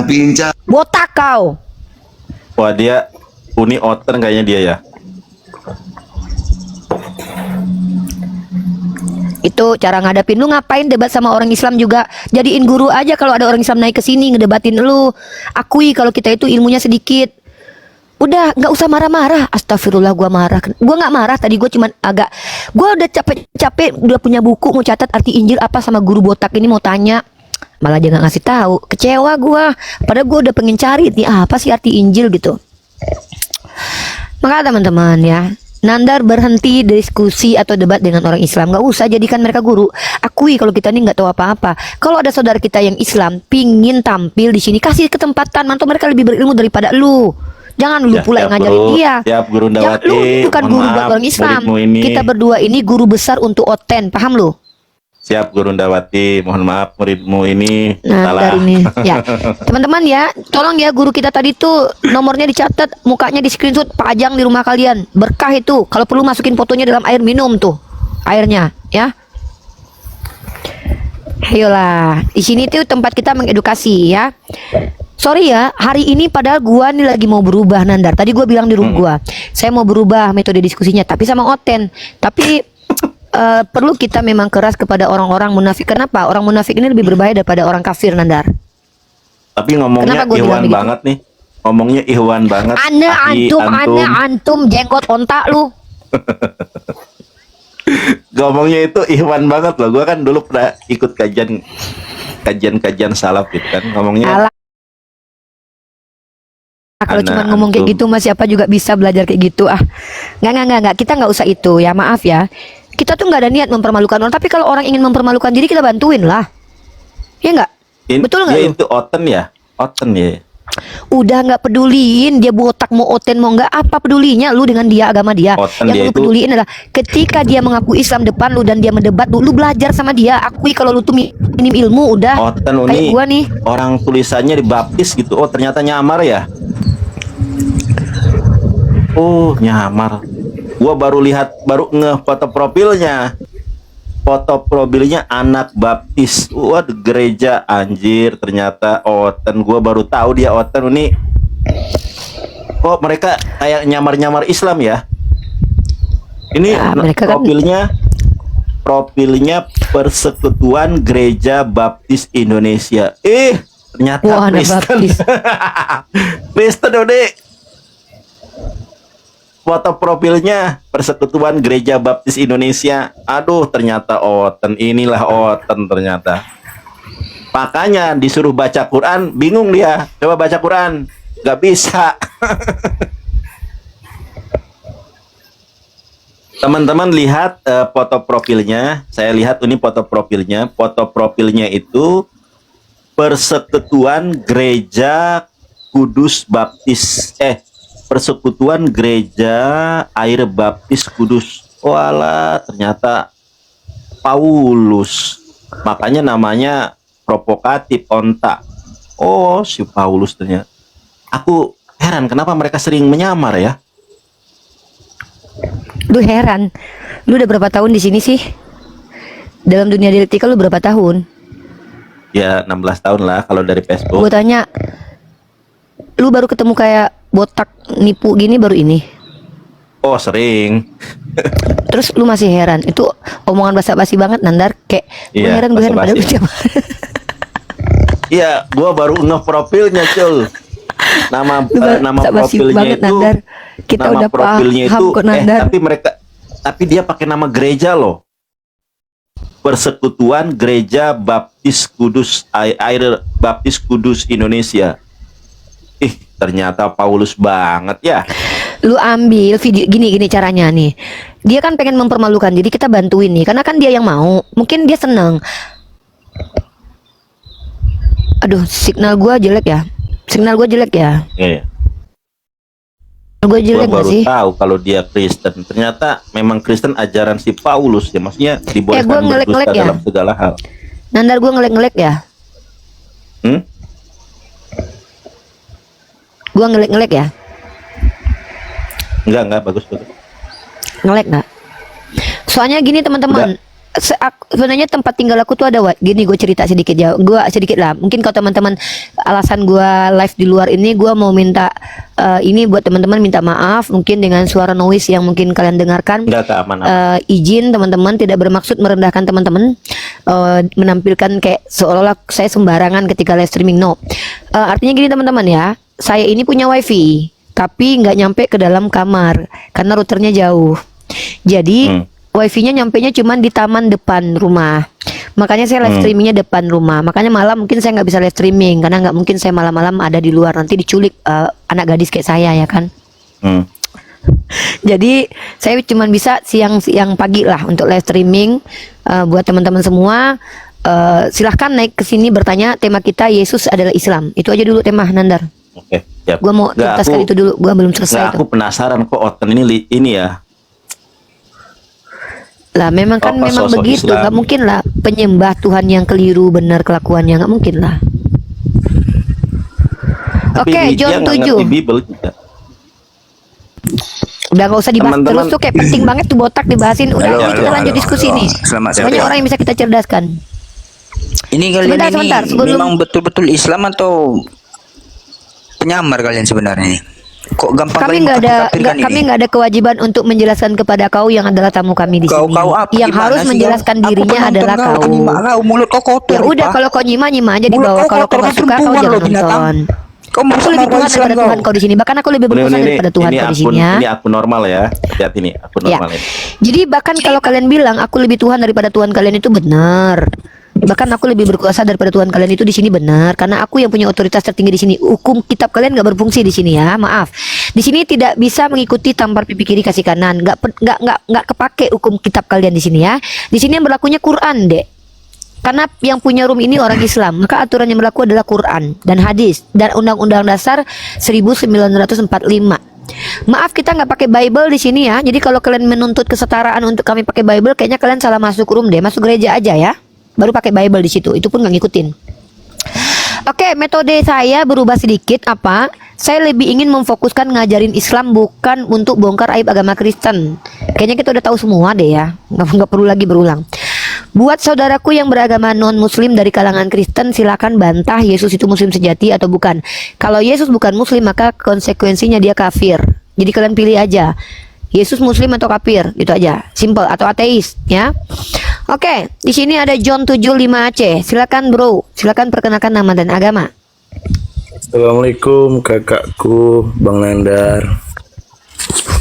Botak kau. Wah, dia Uni Oten kayaknya dia ya. Itu cara ngadapin. Lu ngapain debat sama orang Islam juga? Jadiin guru aja kalau ada orang Islam naik ke sini ngedebatin lu. Akui kalau kita itu ilmunya sedikit. Udah, nggak usah marah-marah. Astagfirullah, gua marah. Gua nggak marah. Tadi gua cuman gua udah capek udah punya buku mau catat arti Injil apa sama guru botak ini mau tanya. Malah dia nggak ngasih tahu. Kecewa gua. Padahal gua udah pengen cari nih apa sih arti Injil gitu. Maka teman-teman ya, Nandar berhenti diskusi atau debat dengan orang Islam. Gak usah jadikan mereka guru. Akui kalau kita ini nggak tahu apa-apa. Kalau ada saudara kita yang Islam pingin tampil di sini, kasih kesempatan. Mantu mereka lebih berilmu daripada lu. Jangan lu Ya, pula yang siap, ngajarin Bro. dia. Siap, Guru Jangan, Ndawati. lu bukan Mohon guru buat maaf, orang Islam. muridmu ini. Kita berdua ini guru besar untuk Oten. Paham lu? Siap, Guru Ndawati. Mohon maaf, muridmu ini Nah, salah. dari ini ya, teman-teman ya, tolong ya guru kita tadi tuh nomornya dicatat, mukanya di screenshot, pajang di rumah kalian. Berkah itu. Kalau perlu masukin fotonya dalam air minum tuh, airnya, ya. Ayolah, di sini tuh tempat kita mengedukasi ya. Sorry ya, hari ini padahal gua nih lagi mau berubah Nandar. Tadi gua bilang di room gua, saya mau berubah metode diskusinya, tapi sama Oten. Tapi perlu kita memang keras kepada orang-orang munafik. Kenapa? Orang munafik ini lebih berbahaya daripada orang kafir, Nandar. Tapi ngomongnya Kenapa gua bilang Ikhwan begitu? banget nih. Ngomongnya Ikhwan banget. Tapi Antum jenggot ontak lu. Ngomongnya itu Ikhwan banget loh. Gua kan dulu pernah ikut kajian salaf gitu kan. Ngomongnya Alah. Kalau Ana cuma ngomong kayak antum. gitu mah siapa juga bisa belajar kayak gitu ah. Nggak. Kita nggak usah itu ya, maaf ya. Kita tuh nggak ada niat mempermalukan orang. Tapi kalau orang ingin mempermalukan diri kita bantuin lah. Ya nggak? Betul nggak dia lu? itu Oten ya? Oten ya. Udah nggak peduliin dia botak mau Oten mau nggak, apa pedulinya lu dengan dia, agama dia. Oten Yang dia lu itu- peduliin adalah ketika dia mengaku Islam depan lu dan dia mendebat lu belajar sama dia. Akui kalau lu tuh minim ilmu udah. Oten Kayak ini gua nih. orang tulisannya dibaptis gitu. Oh, ternyata nyamar ya. Oh, nyamar. Gua baru nge foto profilnya. Foto profilnya anak baptis. Waduh, gereja anjir, ternyata Oten. Gua baru tahu dia Oten ini. Oh, mereka kayak nyamar-nyamar Islam ya. Ini Ya, mereka kan- profilnya Persekutuan Gereja Baptis Indonesia. Ternyata Wah, anak Kristen. baptis. Kristen udah. Foto profilnya Persekutuan Gereja Baptis Indonesia. Aduh, ternyata Oten. Inilah Oten ternyata. Makanya disuruh baca Quran, bingung dia. Coba baca Quran, nggak bisa. Teman-teman lihat foto profilnya. Saya lihat ini foto profilnya. Foto profilnya itu Persekutuan Gereja Kudus Baptis. Persekutuan Gereja Air Baptis Kudus. Walah, ternyata Paulus. Makanya namanya provokatif, ontak. Oh, si Paulus ternyata. Aku heran kenapa mereka sering menyamar ya. Lu heran, lu udah berapa tahun di sini sih? Dalam dunia dialektika lu berapa tahun? Ya 16 tahun lah kalau dari Facebook. Gue tanya, lu baru ketemu kayak botak nipu gini baru ini? Oh, sering. Terus lu masih heran? Itu omongan basa-basi banget, Nandar. Kayak gue Iya, heran, gue heran padahal basa-basi. lu tiap Iya, gua baru nge-profilnya, Cul. Nama Lu nama basa-basi profilnya banget, itu Nandar. Kita nama udah profilnya paham itu kok, Nandar. tapi dia pakai nama gereja loh. Persekutuan Gereja Baptis Kudus Air Baptis Kudus Indonesia. Ih, ternyata Paulus banget ya. Lu ambil video gini caranya nih. Dia kan pengen mempermalukan, jadi kita bantuin nih. Karena kan dia yang mau, mungkin dia seneng. Aduh, signal gua jelek ya. Signal gua jelek ya. Iya. Gue Gua jelek gak baru sih? tahu kalau dia Kristen. Ternyata memang Kristen ajaran si Paulus ya, maksudnya gua dibolehkan ngelek-ngelek berdusta ya. dalam segala hal. Nandar, gue ngelek-ngelek ya. Hmm? Gue ngelek-ngelek ya. Enggak, bagus. Ngelek nggak? Soalnya gini teman-teman. Sebenarnya tempat tinggal aku tuh ada gini, gue cerita sedikit ya. Gue sedikit lah. Mungkin kalau teman-teman alasan gue live di luar ini, gue mau minta ini buat teman-teman minta maaf. Mungkin dengan suara noise yang mungkin kalian dengarkan. Enggak keamanan. Izin teman-teman, tidak bermaksud merendahkan teman-teman. Menampilkan kayak seolah-olah saya sembarangan ketika live streaming. No. Artinya gini teman-teman ya. Saya ini punya wifi, tapi nggak nyampe ke dalam kamar karena routernya jauh. Jadi wifi-nya nyampenya cuman di taman depan rumah. Makanya saya live streamingnya depan rumah. Makanya malam mungkin saya nggak bisa live streaming karena nggak mungkin saya malam-malam ada di luar, nanti diculik anak gadis kayak saya ya kan. Jadi saya cuman bisa siang pagi lah untuk live streaming. Buat teman-teman semua, silahkan naik ke sini bertanya. Tema kita Yesus adalah Islam. Itu aja dulu tema, Nandar. Oke, siap. Gua mau tuntaskan itu dulu. Gua belum selesai Nggak, itu. aku penasaran kok Oten ini ya. Lah memang kan Apa memang sosok begitu. Islam? Nggak mungkin lah penyembah Tuhan yang keliru benar kelakuannya, nggak mungkin lah. Tapi Oke, dia John nggak 7. ngerti Bible juga. Udah nggak usah dibahas Teman-teman. terus tuh, kayak penting banget tuh botak dibahasin. Udah, Halo, kita lanjut diskusi nih. Selamat Banyak siang. orang yang bisa kita cerdaskan. Ini kalian Sebentar, ini sebelum- memang betul-betul Islam atau penyamar kalian sebenarnya ini? Kok gampang Kami kalian nggak ada mengkafirkan ini? kami nggak ada kewajiban untuk menjelaskan kepada kau yang adalah tamu kami di Kau sini. apa? Yang Gimana harus sih, menjelaskan Aku dirinya penonton adalah kau. penyimak kau, mulut kau kotor. Ya udah, Pak. kalau kau nyima aja di Mulut bawah. kau Kalau kau kotor, nggak kau suka kau perempuan jangan loh, binatang. nonton. Kau mau Aku sama lebih orang Tuhan Islam daripada Tuhan kau di sini. Bahkan aku lebih berkuasa daripada Tuhan kau di sini ya. Ini akun normal ya. Lihat ini akun Ya. normal ya. Jadi bahkan kalau kalian bilang aku lebih Tuhan daripada Tuhan kalian itu benar. Bahkan aku lebih berkuasa daripada Tuhan kalian itu di sini benar, karena aku yang punya otoritas tertinggi di sini. Hukum kitab kalian nggak berfungsi di sini ya, maaf. Di sini tidak bisa mengikuti tampar pipi kiri kasih kanan, nggak kepake hukum kitab kalian di sini ya. Di sini yang berlakunya Quran, Dek. Karena yang punya room ini orang Islam, maka aturan yang berlaku adalah Quran dan hadis dan Undang-Undang Dasar 1945. Maaf, kita nggak pakai Bible di sini ya. Jadi kalau kalian menuntut kesetaraan untuk kami pakai Bible, kayaknya kalian salah masuk room deh. Masuk gereja aja ya. Baru pakai Bible di situ. Itu pun nggak ngikutin. Oke, metode saya berubah sedikit. Apa? Saya lebih ingin memfokuskan ngajarin Islam, bukan untuk bongkar aib agama Kristen. Kayaknya kita udah tahu semua deh ya. Nggak perlu lagi berulang. Buat saudaraku yang beragama non-muslim dari kalangan Kristen, silakan bantah Yesus itu muslim sejati atau bukan. Kalau Yesus bukan muslim, maka konsekuensinya dia kafir. Jadi kalian pilih aja, Yesus muslim atau kafir, itu aja. Simple, atau ateis ya. Oke, di sini ada John 75C. Silakan bro, silakan perkenalkan nama dan agama. Assalamualaikum kakakku Bang Nandar.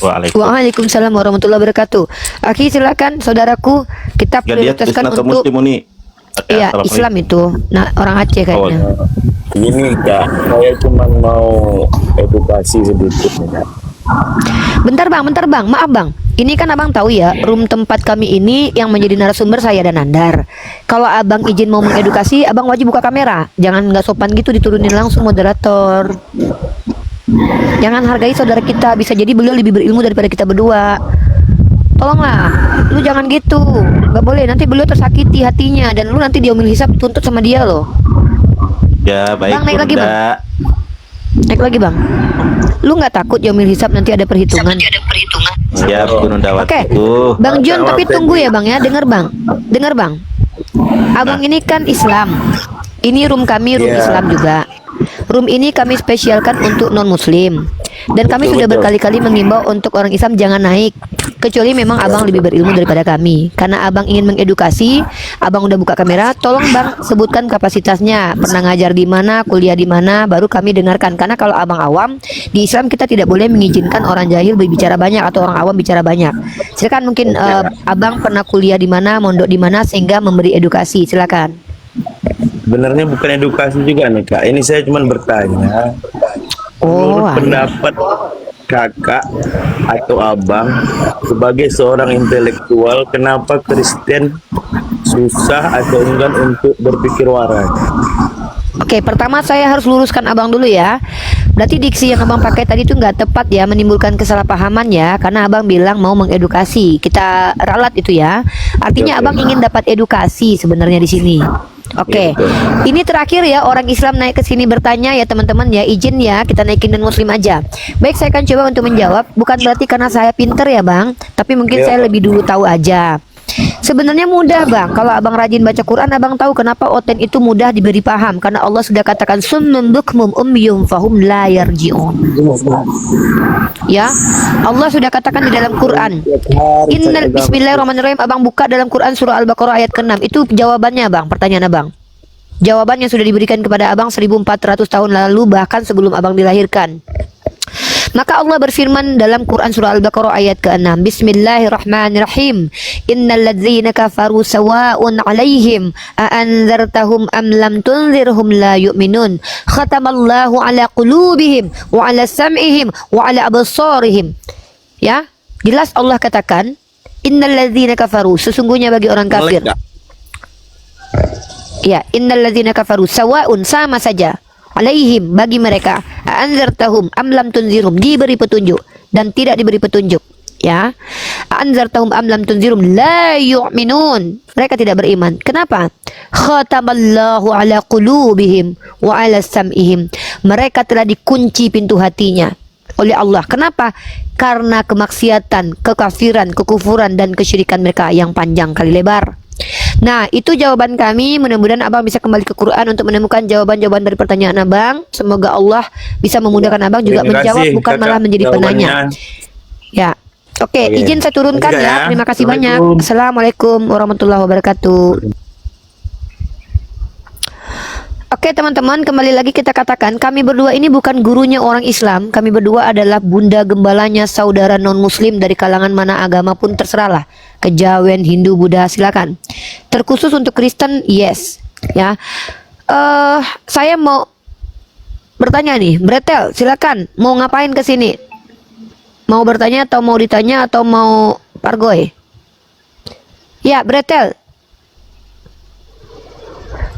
Waalaikumsalam warahmatullahi wabarakatuh. Aki, silakan saudaraku, kita Ya, dia prioritaskan Kristen atau untuk Muslim ini. Oke, iya assalamualaikum. Islam itu. Nah, orang Aceh kayaknya. Ini kak, saya cuma mau edukasi sedikit nih kak. Bentar bang, maaf bang. Ini kan abang tahu ya, room tempat kami ini yang menjadi narasumber saya dan Nandar. Kalau abang izin mau mengedukasi, abang wajib buka kamera. Jangan nggak sopan gitu diturunin langsung moderator. Jangan hargai saudara kita, bisa jadi beliau lebih berilmu daripada kita berdua. Tolonglah, lu jangan gitu. Nggak boleh, nanti beliau tersakiti hatinya dan lu nanti diomil hisab tuntut sama dia loh. Ya, baik Bang, naik lagi, Bang. Bunda. Naik lagi bang. Lu nggak takut yaumil hisab nanti ada perhitungan? Siap Bunda Oke, Watiku. Bang Jun, tapi tunggu ya bang ya, dengar bang, dengar bang. Abang ini kan Islam. Ini room kami, room Islam juga. Room ini kami spesialkan untuk non Muslim. Dan kami sudah berkali-kali mengimbau untuk orang Islam jangan naik, kecuali memang abang lebih berilmu daripada kami. Karena abang ingin mengedukasi, abang udah buka kamera. Tolong bang sebutkan kapasitasnya, pernah ngajar di mana, kuliah di mana, baru kami dengarkan. Karena kalau abang awam di Islam kita tidak boleh mengizinkan orang jahil berbicara banyak atau orang awam bicara banyak. Silakan mungkin abang pernah kuliah di mana, mondok di mana sehingga memberi edukasi. Silakan. Sebenarnya bukan edukasi juga nih Kak. Ini saya cuma bertanya. Oh, Menurut pendapat kakak atau abang sebagai seorang intelektual, kenapa Kristen susah atau enggan untuk berpikir waras? Oke, pertama saya harus luruskan abang dulu ya. Berarti diksi yang abang pakai tadi itu nggak tepat ya, menimbulkan kesalahpahaman ya. Karena abang bilang mau mengedukasi, kita ralat itu ya. Artinya abang ingin dapat edukasi sebenarnya di sini. Oke, ini terakhir ya orang Islam naik ke sini bertanya ya teman-teman ya, izin ya kita naikin dan Muslim aja. Baik, saya akan coba untuk menjawab. Bukan berarti karena saya pinter ya bang, tapi mungkin saya lebih dulu tahu aja. Sebenarnya mudah bang, kalau abang rajin baca Quran, abang tahu kenapa oten itu mudah diberi paham. Karena Allah sudah katakan summum bukmum umyum fahum la yarji'un. Ya, Allah sudah katakan di dalam Quran. Innal bismillahirrahmanirrahim. Abang buka dalam Quran surah Al-Baqarah ayat ke-6. Itu jawabannya bang, pertanyaan abang. Jawabannya sudah diberikan kepada abang 1400 tahun lalu, bahkan sebelum abang dilahirkan. Maka Allah berfirman dalam Quran surah Al-Baqarah ayat ke-6, Bismillahirrahmanirrahim. Innal ladzina kafaru sawa'un 'alaihim a anzartahum am lam tunzirhum la yu'minun. Khatamallahu 'ala qulubihim wa 'ala sam'ihim wa 'ala absarihim. Ya, jelas Allah katakan innal ladzina kafaru, sesungguhnya bagi orang kafir. Ya, innal ladzina kafaru sawa'un, sama saja, alaihim, bagi mereka, anzartahum am lam tunzirhum, diberi petunjuk dan tidak diberi petunjuk, ya. Anzartahum am lam tunzirhum la yu'minun, mereka tidak beriman. Kenapa? Khatamallahu ala qulubihim wa ala sam'ihim, mereka telah dikunci pintu hatinya oleh Allah. Kenapa? Karena kemaksiatan, kekafiran, kekufuran dan kesyirikan mereka yang panjang kali lebar. Nah, itu jawaban kami. Mudah-mudahan abang bisa kembali ke Quran untuk menemukan jawaban-jawaban dari pertanyaan abang. Semoga Allah bisa memudahkan abang juga menjawab, bukan malah menjadi penanya. Ya, oke, izin saya turunkan ya. Terima kasih banyak. Assalamualaikum warahmatullahi wabarakatuh. Oke teman-teman, kembali lagi kita katakan kami berdua ini bukan gurunya orang Islam. Kami berdua adalah bunda gembalanya saudara non-muslim dari kalangan mana agama pun terserahlah. Kejawen, Hindu, Buddha, silakan. Terkhusus untuk Kristen, yes. Ya, saya mau bertanya nih, Bretel, silakan. Mau ngapain ke sini? Mau bertanya atau mau ditanya atau mau pargoy? Ya, Bretel.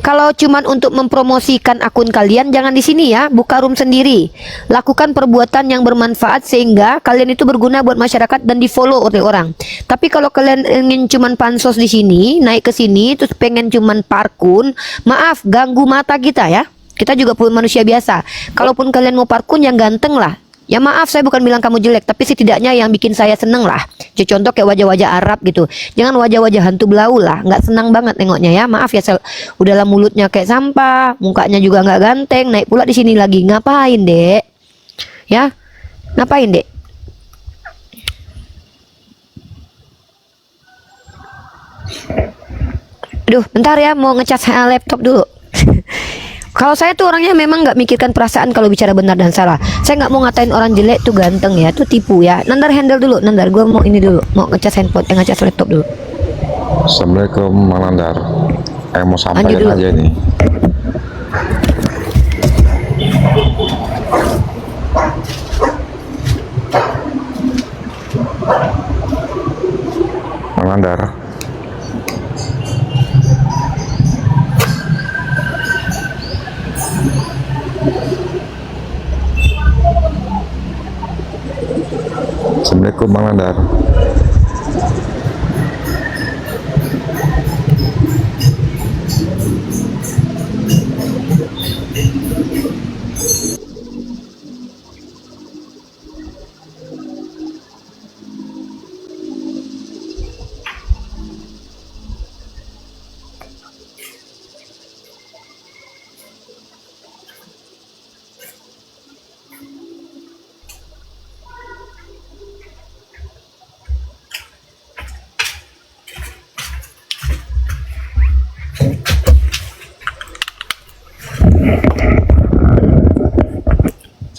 Kalau cuman untuk mempromosikan akun kalian, jangan di sini ya, buka room sendiri. Lakukan perbuatan yang bermanfaat sehingga kalian itu berguna buat masyarakat dan di-follow oleh orang. Tapi kalau kalian ingin cuman pansos di sini, naik ke sini terus pengen cuman parkun, maaf, ganggu mata kita ya. Kita juga pun manusia biasa. Kalaupun kalian mau parkun yang ganteng lah. Ya maaf, saya bukan bilang kamu jelek, tapi setidaknya yang bikin saya seneng lah. Contoh kayak wajah-wajah Arab gitu. Jangan wajah-wajah hantu belau lah, nggak senang banget nengoknya ya. Maaf ya, udahlah mulutnya kayak sampah, mukanya juga nggak ganteng, naik pula di sini lagi. Ngapain, Dek? Ya, ngapain, Dek? Aduh, bentar ya, mau ngecas laptop dulu. Kalau saya tuh orangnya memang nggak mikirkan perasaan kalau bicara benar dan salah. Saya nggak mau ngatain orang jelek tuh ganteng ya, tuh tipu ya. Nandar handle dulu, Nandar. Gue mau ini dulu, mau ngecas handphone, ngecas laptop dulu. Assalamualaikum Mang Nandar. Mau sampaikan aja nih. Mang Nandar. Assalamualaikum Mang Nandar.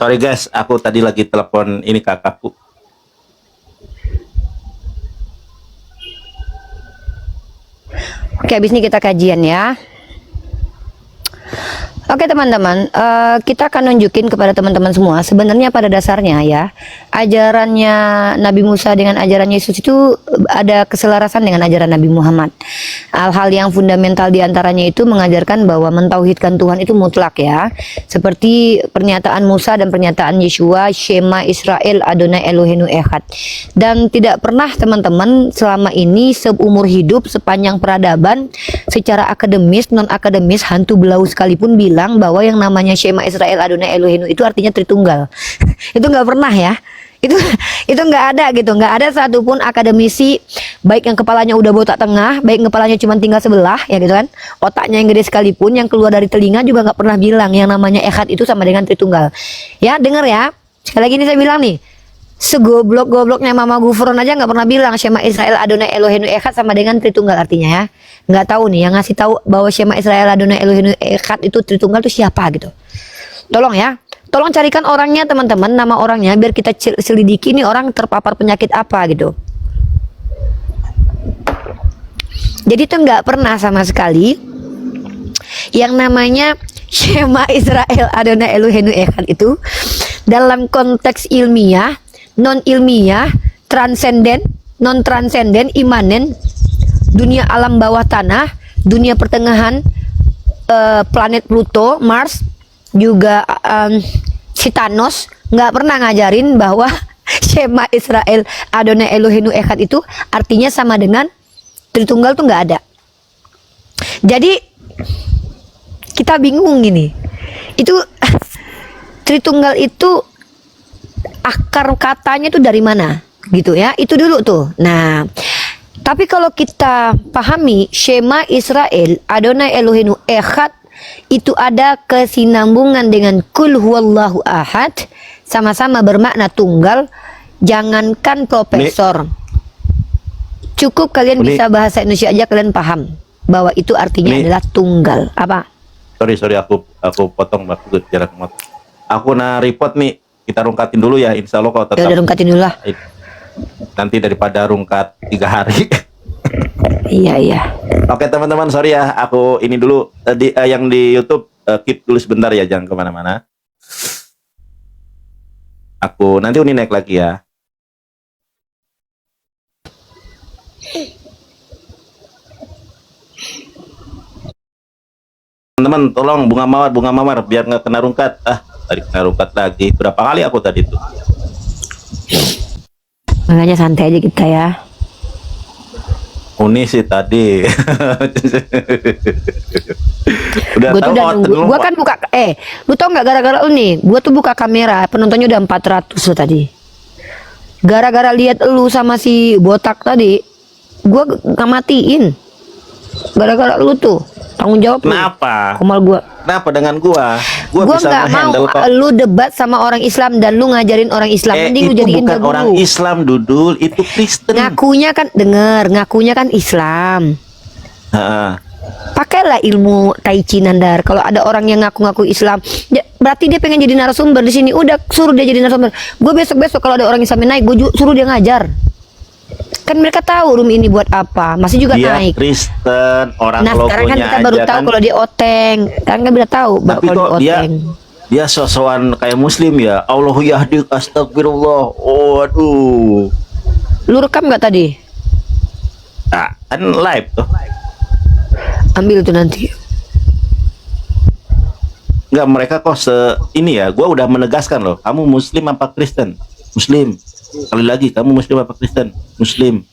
Sorry guys, aku tadi lagi telepon ini kakakku. Oke, habis ini kita kajian ya. Oke teman-teman, kita akan nunjukin kepada teman-teman semua sebenarnya pada dasarnya ya, ajarannya Nabi Musa dengan ajaran Yesus itu ada keselarasan dengan ajaran Nabi Muhammad. Hal-hal yang fundamental diantaranya itu mengajarkan bahwa mentauhidkan Tuhan itu mutlak ya, seperti pernyataan Musa dan pernyataan Yeshua, Shema Israel Adonai Eloheinu Echad. Dan tidak pernah teman-teman selama ini seumur hidup sepanjang peradaban secara akademis non akademis hantu belau sekalipun bilang bahwa yang namanya Shema Israel Adonai Eloheinu itu artinya Tritunggal. Itu nggak pernah ya. Itu nggak ada gitu, nggak ada satupun akademisi baik yang kepalanya udah botak tengah, baik kepalanya cuma tinggal sebelah ya gitu kan, otaknya yang gede sekalipun yang keluar dari telinga juga nggak pernah bilang yang namanya Echad itu sama dengan Tritunggal. Ya dengar ya, sekali lagi ini saya bilang nih, segoblok-gobloknya Mama Gufron aja nggak pernah bilang Shema Israel Adonai Eloheinu Echad sama dengan Tritunggal artinya ya. Nggak tahu nih yang ngasih tahu bahwa Shema Israel Adonai Eloheinu Echad itu Tritunggal itu siapa gitu. Tolong ya, tolong carikan orangnya teman-teman, nama orangnya biar kita selidiki nih orang terpapar penyakit apa gitu. Jadi itu nggak pernah sama sekali yang namanya Shema Israel Adonai Eloheinu Echad itu dalam konteks ilmiah, non ilmiah, transenden, non transenden, imanen, dunia alam bawah tanah, dunia pertengahan, planet Pluto, Mars, juga si Thanos nggak pernah ngajarin bahwa Shema Israel Adonai Eloheinu Echad itu artinya sama dengan Tritunggal tuh nggak ada. Jadi kita bingung gini, itu Tritunggal itu akar katanya tuh dari mana gitu ya, itu dulu tuh. Nah tapi kalau kita pahami Shema Israel Adonai Eloheinu Echad itu ada kesinambungan dengan Kul huwallahu ahad, sama-sama bermakna tunggal. Jangankan profesor, cukup kalian bisa bahasa Indonesia aja kalian paham bahwa itu artinya adalah tunggal. Apa? Sorry aku potong waktu jarak mot. Aku report nih, kita rungkatin dulu ya, insya Allah kalau tetap. Ya udah rungkatin dulu lah. Nanti daripada rungkat 3 hari. Iya. Oke teman-teman, sorry ya, aku ini dulu yang di YouTube keep dulu sebentar ya, jangan kemana-mana. Aku nanti Uni naik lagi ya. Teman-teman, tolong bunga mawar biar nggak kena rungkat. Tadi kena rungkat lagi. Berapa kali aku tadi tuh? Makanya santai aja kita ya. Uni sih tadi. Udah Gue tahu tuh udah nunggu. Gue kan buka. Lu tau nggak gara-gara lu nih? Gue tuh buka kamera, penontonnya udah 400 lo tadi. Gara-gara lihat lu sama si botak tadi, gue nggak matiin. Gara-gara lu tuh. Tanggung jawab. Kenapa? Komal gua. Kenapa dengan gua? Gua bisa nggak mau kok. lu debat sama orang Islam dan lu ngajarin orang Islam. Mending lu jadiin bukan guru. Orang Islam, Dudul, itu Kristen. Ngakunya kan Islam. Pakailah ilmu Tai Chi Nandar. Kalau ada orang yang ngaku-ngaku Islam, berarti dia pengen jadi narasumber di sini. Udah suruh dia jadi narasumber. Gue besok kalau ada orang Islam yang naik, gue suruh dia ngajar. Kan mereka tahu room ini buat apa, masih juga dia naik. Kristen, orang nah logonya sekarang kan kita baru tahu kalau dia oteng. Kan nggak bisa tahu tapi kalau kok dia oteng. Dia sosokan kayak Muslim ya. Allahu yahdi, astagfirullah. Waduh. Lu rekam nggak tadi? Kan live tuh. Ambil tuh nanti. Nggak, mereka kok ini ya. Gua udah menegaskan loh. Kamu Muslim apa Kristen? Muslim. Sekali lagi, kamu Muslim apa Kristen? Muslim.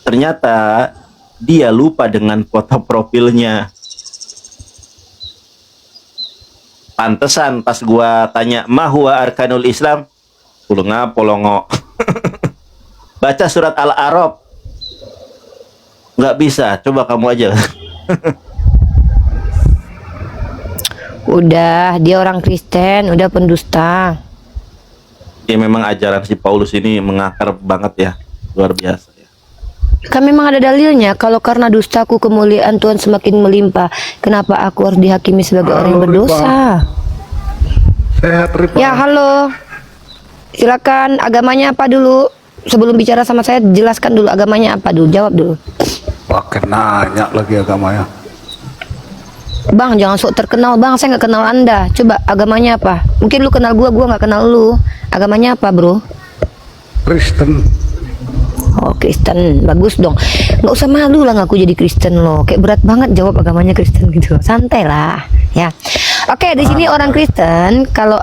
Ternyata dia lupa dengan foto profilnya. Pantesan pas gua tanya mahwa arkanul Islam, polongo. Baca surat Al-A'raf. Nggak bisa, coba kamu aja. Udah, dia orang Kristen, udah pendusta. Ya memang ajaran si Paulus ini mengakar banget ya, luar biasa ya. Kan memang ada dalilnya. Kalau karena dustaku kemuliaan Tuhan semakin melimpah, kenapa aku harus dihakimi sebagai orang yang berdosa? Sehat, Rifa. Ya, halo. Silakan, agamanya apa dulu? Sebelum bicara sama saya, jelaskan dulu agamanya apa dulu, jawab dulu. Pakai nanya lagi agamanya. Bang, jangan sok terkenal, Bang. Saya nggak kenal Anda. Coba agamanya apa? Mungkin lu kenal gua nggak kenal lu. Agamanya apa, bro? Kristen. Oh, Kristen. Bagus dong. Nggak usah malu lah ngaku jadi Kristen loh. Kayak berat banget jawab agamanya Kristen gitu. Santai lah, ya. Oke, di sini orang Kristen, kalau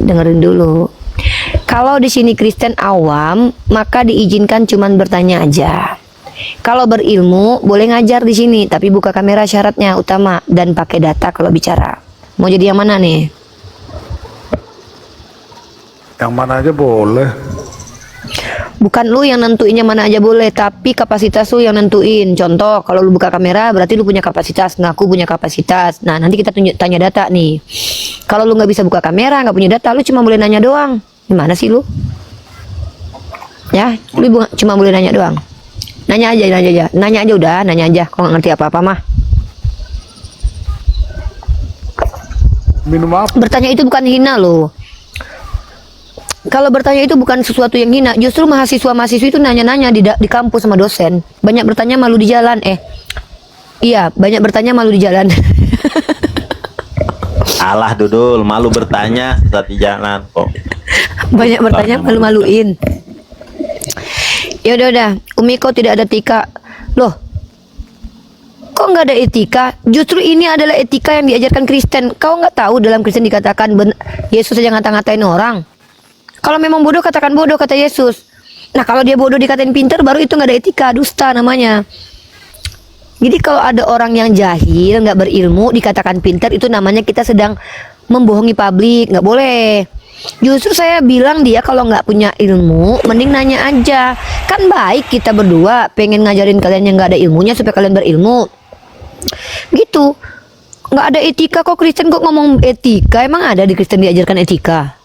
dengerin dulu. Kalau di sini Kristen awam, maka diizinkan cuman bertanya aja. Kalau berilmu boleh ngajar di sini, tapi buka kamera syaratnya utama dan pakai data kalau bicara. Mau jadi yang mana nih? Yang mana aja boleh. Bukan lu yang nentuinnya mana aja boleh, tapi kapasitas lu yang nentuin. Contoh, kalau lu buka kamera berarti lu punya kapasitas, ngaku punya kapasitas. Nah, nanti kita tanya data nih. Kalau lu nggak bisa buka kamera, nggak punya data, lu cuma boleh nanya doang. Gimana sih lu? Ya, lu cuma boleh nanya doang. Nanya aja udah, nanya aja. Kok nggak ngerti apa-apa mah. Minum apa? Bertanya itu bukan hina loh. Kalau bertanya itu bukan sesuatu yang hina. Justru mahasiswa-mahasiswi itu nanya-nanya di kampus sama dosen. Banyak bertanya malu di jalan. Iya, banyak bertanya malu di jalan. Alah Dudul, malu bertanya saat di jalan kok. Banyak bertanya malu-maluin. Ya udah. Umi kok tidak ada etika? Loh, kok nggak ada etika? Justru ini adalah etika yang diajarkan Kristen. Kau nggak tahu dalam Kristen dikatakan Yesus saja ngata-ngatain orang. Kalau memang bodoh katakan bodoh, kata Yesus. Nah, kalau dia bodoh dikatain pinter, baru itu nggak ada etika, dusta namanya. Jadi kalau ada orang yang jahil, nggak berilmu, dikatakan pinter, itu namanya kita sedang membohongi publik, nggak boleh. Justru saya bilang dia kalau nggak punya ilmu, mending nanya aja. Kan baik kita berdua pengen ngajarin kalian yang nggak ada ilmunya supaya kalian berilmu. Gitu. Nggak ada etika kok, Kristen kok ngomong etika? Emang ada di Kristen diajarkan etika?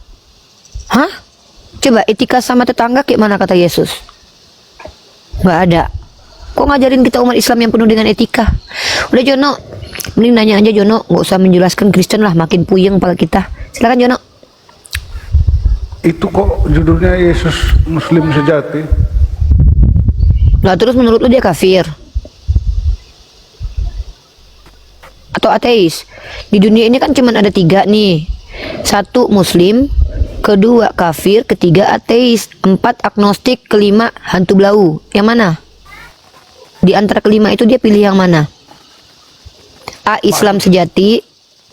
Hah? Coba etika sama tetangga kayak mana kata Yesus? Nggak ada. Kok ngajarin kita umat Islam yang penuh dengan etika? Udah Jono, mending nanya aja Jono, nggak usah menjelaskan Kristen lah, makin puyeng pala kita. Silakan Jono. Itu kok judulnya Yesus Muslim sejati. Nah terus menurut lu dia kafir? Atau ateis? Di dunia ini kan cuma ada 3 nih. 1 Muslim, kedua kafir, ketiga ateis, 4 agnostik, kelima hantu blau. Yang mana? Di antara kelima itu dia pilih yang mana? A. Islam sejati,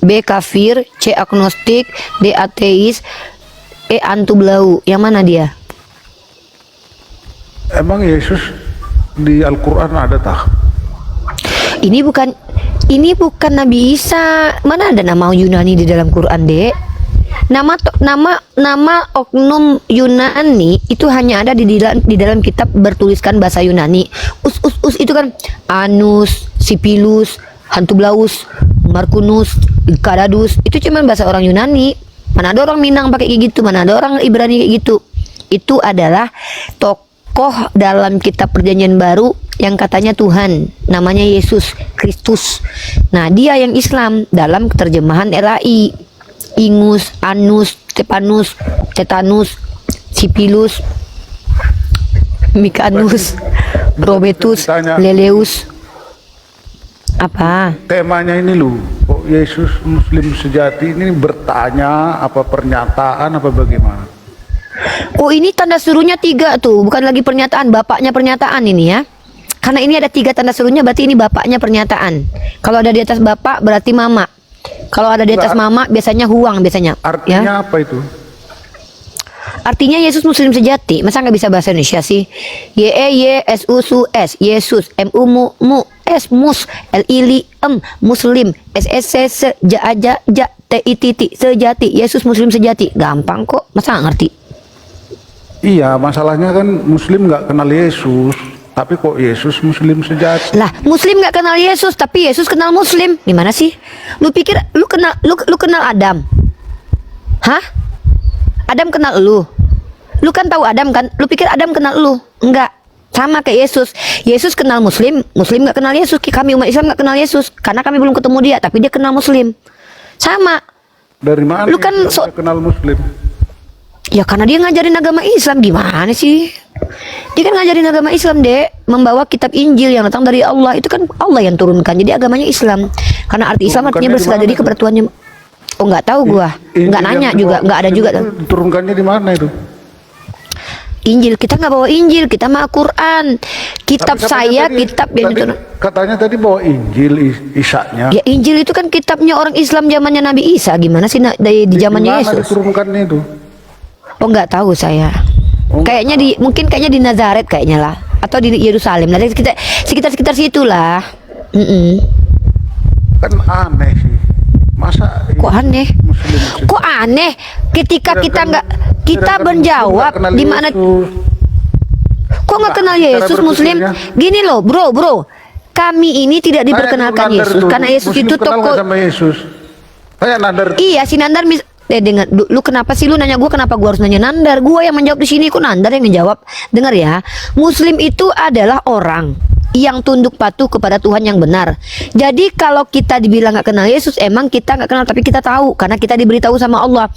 B. Kafir, C. Agnostik, D. Ateis, E. Hantu blau. Yang mana dia? Emang Yesus di Al-Quran ada tak? Ini bukan Nabi Isa. Mana ada nama Yunani di dalam Quran, Dek? Nama oknum Yunani itu hanya ada di dalam kitab bertuliskan bahasa Yunani. Us itu kan Anus, Sipilus, Hantu Blaus, Markunus, Karadus. Itu cuma bahasa orang Yunani. Mana ada orang Minang pakai kayak gitu, mana ada orang Ibrani kayak gitu. Itu adalah tokoh dalam kitab Perjanjian Baru yang katanya Tuhan, namanya Yesus Kristus. Nah, dia yang Islam dalam terjemahan RAI. Ingus, Anus, Tepanus, Tetanus, Sipilus, Mikanus, Probetus, Leleus. Apa? Temanya ini lu, kok Yesus Muslim sejati ini bertanya apa pernyataan apa bagaimana? Oh, ini tanda serunya 3 tuh, bukan lagi pernyataan, bapaknya pernyataan ini ya. Karena ini ada 3 tanda serunya, berarti ini bapaknya pernyataan. Kalau ada di atas bapak berarti mama. Kalau ada di atas mama biasanya huang biasanya. Artinya ya? apa itu? Artinya Yesus Muslim sejati. Masa nggak bisa bahasa Indonesia sih? YESUS Yesus, MU S mus, LILI Muslim, SSC ja TITT sejati. Yesus Muslim sejati. Gampang kok. Masa nggak ngerti? Iya, masalahnya kan Muslim nggak kenal Yesus. Tapi kok Yesus Muslim sejati? Lah, Muslim nggak kenal Yesus, tapi Yesus kenal Muslim. Gimana sih? Lu pikir lu kenal Adam? Hah? Adam kenal lu? Lu kan tahu Adam kan? Lu pikir Adam kenal lu? Enggak. Sama kayak Yesus. Yesus kenal Muslim, Muslim nggak kenal Yesus. Kami umat Islam nggak kenal Yesus karena kami belum ketemu dia, tapi dia kenal Muslim. Sama. Dari mana Lu kan bisa kenal Muslim? Ya karena dia ngajarin agama Islam. Gimana sih? Dia kan ngajarin agama Islam, Dek. Membawa kitab Injil yang datang dari Allah. Itu kan Allah yang turunkan. Jadi agamanya Islam. Karena arti Islam artinya Turunkannya berserah di diri mana kepada Tuhannya. Oh, nggak tahu gua. Injil Nggak nanya yang juga. dibawa Nggak ada Muslim juga. itu Turunkannya di mana itu? Injil. Kita nggak bawa Injil. Kita mah Quran. Kitab Tapi katanya saya, tadi- kitab yang tadi- itu. Katanya tadi bawa Injil Isanya. Ya Injil itu kan kitabnya orang Islam zamannya Nabi Isa. Gimana sih di zamannya Di mana Yesus? diturunkannya itu? Oh, nggak tahu saya. Oh, Kayaknya kayaknya di Nazaret kayaknya lah, atau di Yerusalem. Nah, sekitar situlah. Kan aneh sih. Masa Kok aneh? Muslim Kok aneh? Ketika kita nggak kita Kirakan menjawab nggak kenal di mana? Yesus. Kok nggak kenal Cara Yesus Muslim? berpikirnya. Gini loh, bro. Kami ini tidak diperkenalkan Saya Yesus Nandar karena Yesus Muslim itu kenal nggak tokoh. sama Yesus. Saya Nandar. Iya, si Nandar dengar lu kenapa sih lu nanya gua, kenapa gua harus nanya Nandar? Gua yang menjawab di sini, kok Nandar yang menjawab? Dengar ya. Muslim itu adalah orang yang tunduk patuh kepada Tuhan yang benar. Jadi kalau kita dibilang nggak kenal Yesus, emang kita nggak kenal, tapi kita tahu karena kita diberitahu sama Allah.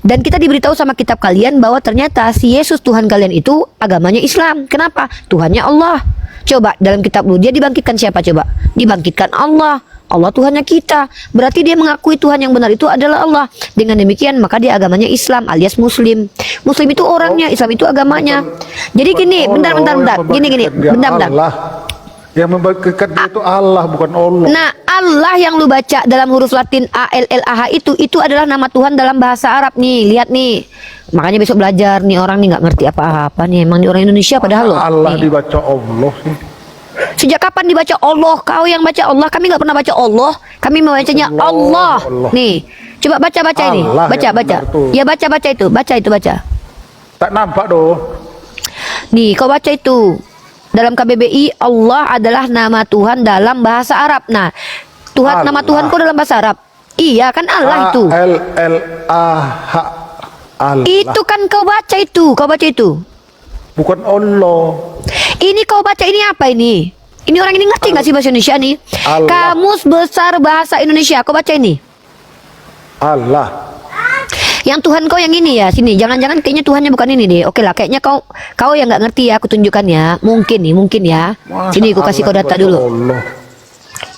Dan kita diberitahu sama kitab kalian bahwa ternyata si Yesus Tuhan kalian itu agamanya Islam. Kenapa? Tuhannya Allah. Coba dalam kitab lu dia dibangkitkan siapa coba? Dibangkitkan Allah. Allah Tuhannya kita. Berarti dia mengakui Tuhan yang benar itu adalah Allah. Dengan demikian maka dia agamanya Islam alias Muslim. Muslim itu orangnya, Islam itu agamanya. Jadi gini, bentar. Gini, bentar. Allah. Yang membangkitkan dia itu Allah, bukan Allah. Nah, Allah yang lu baca dalam huruf Latin ALLAH itu adalah nama Tuhan dalam bahasa Arab nih. Lihat nih. Makanya besok belajar nih, orang nih nggak ngerti apa-apa nih. Emang di orang Indonesia padahal loh. Allah Nih. dibaca Allah sih. Sejak kapan dibaca Allah? Kau yang baca Allah, kami nggak pernah baca Allah. Kami membacanya Allah. Allah. Nih, coba baca ini. Allah Baca. yang benar tuh. Ya baca itu. Baca. Tak nampak doh. Nih, kau baca itu. Dalam KBBI Allah adalah nama Tuhan dalam bahasa Arab. Nah, Tuhan nama Allah. Tuhan kau dalam bahasa Arab. Iya kan Allah itu. ALLAH. Allah. Itu kan kau baca itu. Bukan Allah. Ini kau baca ini apa ini? Ini orang ini ngerti nggak sih bahasa Indonesia nih? Allah. Kamus Besar Bahasa Indonesia. Kau baca ini. Allah. Yang Tuhan kau yang ini ya, sini. Jangan-jangan kayaknya Tuhannya bukan ini deh. Oke lah, kayaknya kau yang nggak ngerti ya. Aku tunjukkan ya. Mungkin ya. Masa Sini aku kasih kau Allah data dibaca dulu. Allah.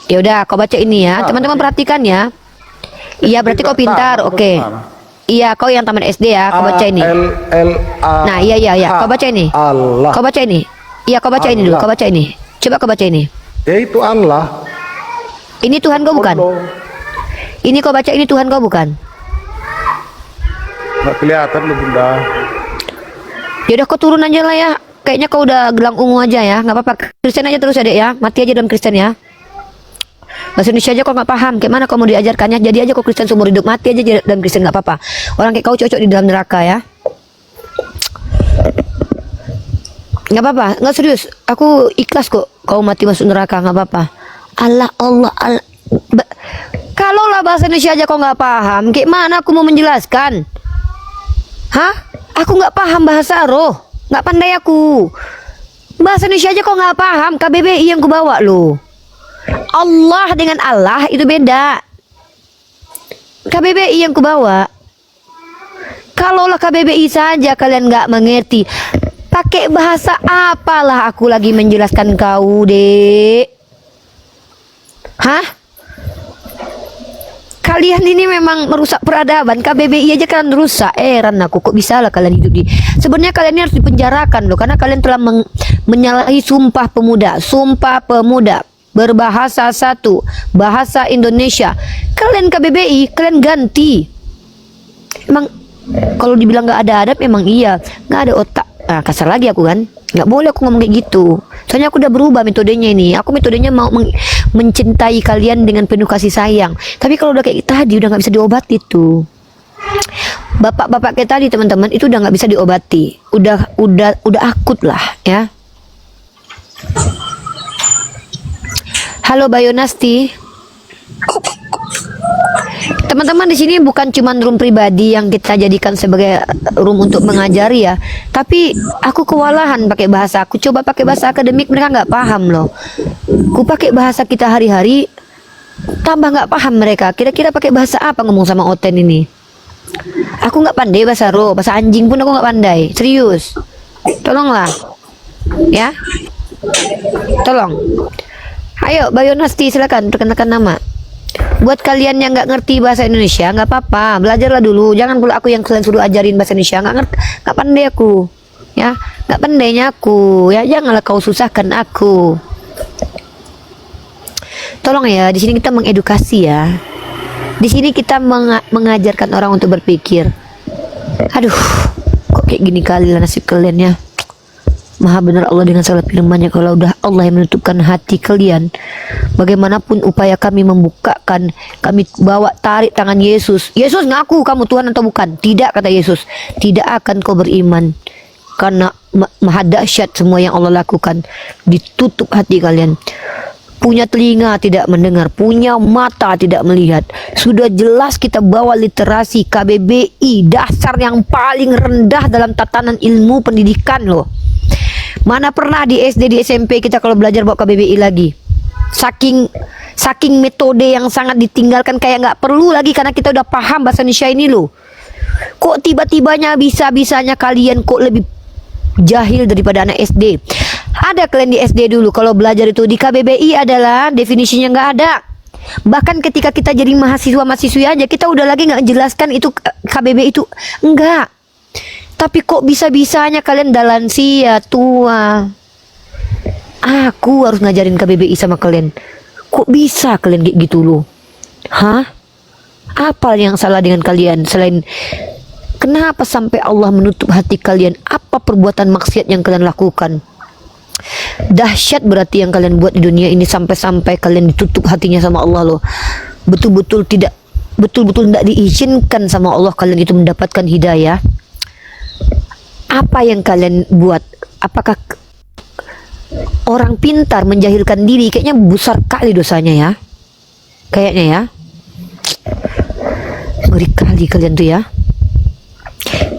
Ya udah, kau baca ini ya. Teman-teman perhatikan ya. Iya, berarti kau pintar. Oke. Iya, kau yang taman SD ya. Kau baca ini. ALLAH. Nah, iya. Kau baca ini. Allah. Kau baca ini. Iya, kau baca ini dulu. Allah. Kau baca ini. Coba kau baca ini. Ya itu Allah. Ini Tuhan kau bukan? Allah. Ini kau baca ini Tuhan kau bukan? Nggak kelihatan lu bunda. Ya udah kau turun aja lah ya. Kayaknya kau udah gelang ungu aja ya. Nggak apa-apa. Kristen aja terus ya dek ya. Mati aja dalam Kristen ya. Bahasa Indonesia aja kau nggak paham. Kayak mana kau mau diajarkannya? Jadi aja kau Kristen seumur hidup. Mati aja dalam Kristen, nggak apa-apa. Orang kayak kau cocok di dalam neraka ya. Nggak apa-apa. Nggak serius. Aku ikhlas kok. Kau mati masuk neraka, nggak apa-apa. Allah. Kalau lah bahasa Indonesia aja kau nggak paham, kayak mana aku mau menjelaskan? Hah? Aku nggak paham bahasa roh, nggak pandai aku. Bahasa Indonesia aja kok nggak paham. KBBI yang ku bawa lo. Allah dengan Allah itu beda. KBBI yang ku bawa. Kalaulah KBBI saja kalian nggak mengerti, pakai bahasa apalah aku lagi menjelaskan kau, dek? Hah? Kalian ini memang merusak peradaban. KBBI aja kalian rusak. Heran aku, kok bisa lah kalian hidup di. Sebenarnya kalian ini harus dipenjarakan loh, karena kalian telah menyalahi Sumpah Pemuda. Sumpah Pemuda berbahasa satu, bahasa Indonesia. Kalian KBBI, kalian ganti. Emang kalau dibilang nggak ada adab, emang iya, nggak ada otak. Nah, kasar lagi aku kan. Nggak boleh aku ngomong kayak gitu. Soalnya aku udah berubah metodenya ini. Aku metodenya mau mencintai kalian dengan penuh kasih sayang. Tapi kalau udah kayak tadi udah nggak bisa diobati tuh. Bapak-bapak kayak tadi teman-teman itu udah nggak bisa diobati. Udah akut lah ya. Halo Bayonasti. Teman-teman, di sini bukan cuma room pribadi yang kita jadikan sebagai room untuk mengajari ya, tapi aku kewalahan pakai bahasa. Aku coba pakai bahasa akademik, mereka nggak paham loh. Ku pakai bahasa kita hari-hari, tambah nggak paham mereka. Kira-kira pakai bahasa apa ngomong sama Oten ini? Aku nggak pandai bahasa roh, bahasa anjing pun aku nggak pandai. Serius. Tolonglah. Ya. Tolong. Ayo, Bayu Nasti, silakan perkenalkan nama. Buat kalian yang nggak ngerti bahasa Indonesia, nggak apa-apa, belajarlah dulu. Jangan pula aku yang kalian suruh ajarin bahasa Indonesia, nggak pandai aku. Ya, nggak pandainya aku. Ya, janganlah kau susahkan aku. Tolong ya, di sini kita mengedukasi ya. Di sini kita mengajarkan orang untuk berpikir. Aduh, kok kayak gini kali lah nasib kalian ya. Maha benar Allah dengan segala firman-Nya. Kalau udah Allah yang menutupkan hati kalian, bagaimanapun upaya kami membukakan, kami bawa tarik tangan Yesus. Yesus, ngaku kamu Tuhan atau bukan? Tidak, kata Yesus. Tidak akan kau beriman. Karena maha dahsyat semua yang Allah lakukan. Ditutup hati kalian. Punya telinga tidak mendengar, punya mata tidak melihat. Sudah jelas kita bawa literasi KBBI, dasar yang paling rendah dalam tatanan ilmu pendidikan loh. Mana pernah di SD, di SMP kita kalau belajar bawa KBBI lagi. Saking metode yang sangat ditinggalkan, kayak nggak perlu lagi karena kita udah paham bahasa Indonesia ini loh. Kok tiba-tibanya bisa-bisanya kalian kok lebih jahil daripada anak SD? Ada kalian di SD dulu kalau belajar itu, di KBBI adalah definisinya nggak ada. Bahkan ketika kita jadi mahasiswa-mahasiswi aja kita udah lagi nggak jelaskan itu KBBI itu enggak. Tapi kok bisa-bisanya kalian lansia tua, aku harus ngajarin KBBI sama kalian. Kok bisa kalian kayak gitu loh? Hah? Apa yang salah dengan kalian? Selain kenapa sampai Allah menutup hati kalian? Apa perbuatan maksiat yang kalian lakukan? Dahsyat berarti yang kalian buat di dunia ini, sampai-sampai kalian ditutup hatinya sama Allah loh. Betul-betul tidak diizinkan sama Allah kalian itu mendapatkan hidayah. Apa yang kalian buat? Apakah orang pintar menjahilkan diri? Kayaknya besar kali dosanya ya. Kayaknya ya. Ngeri kali kalian tuh ya.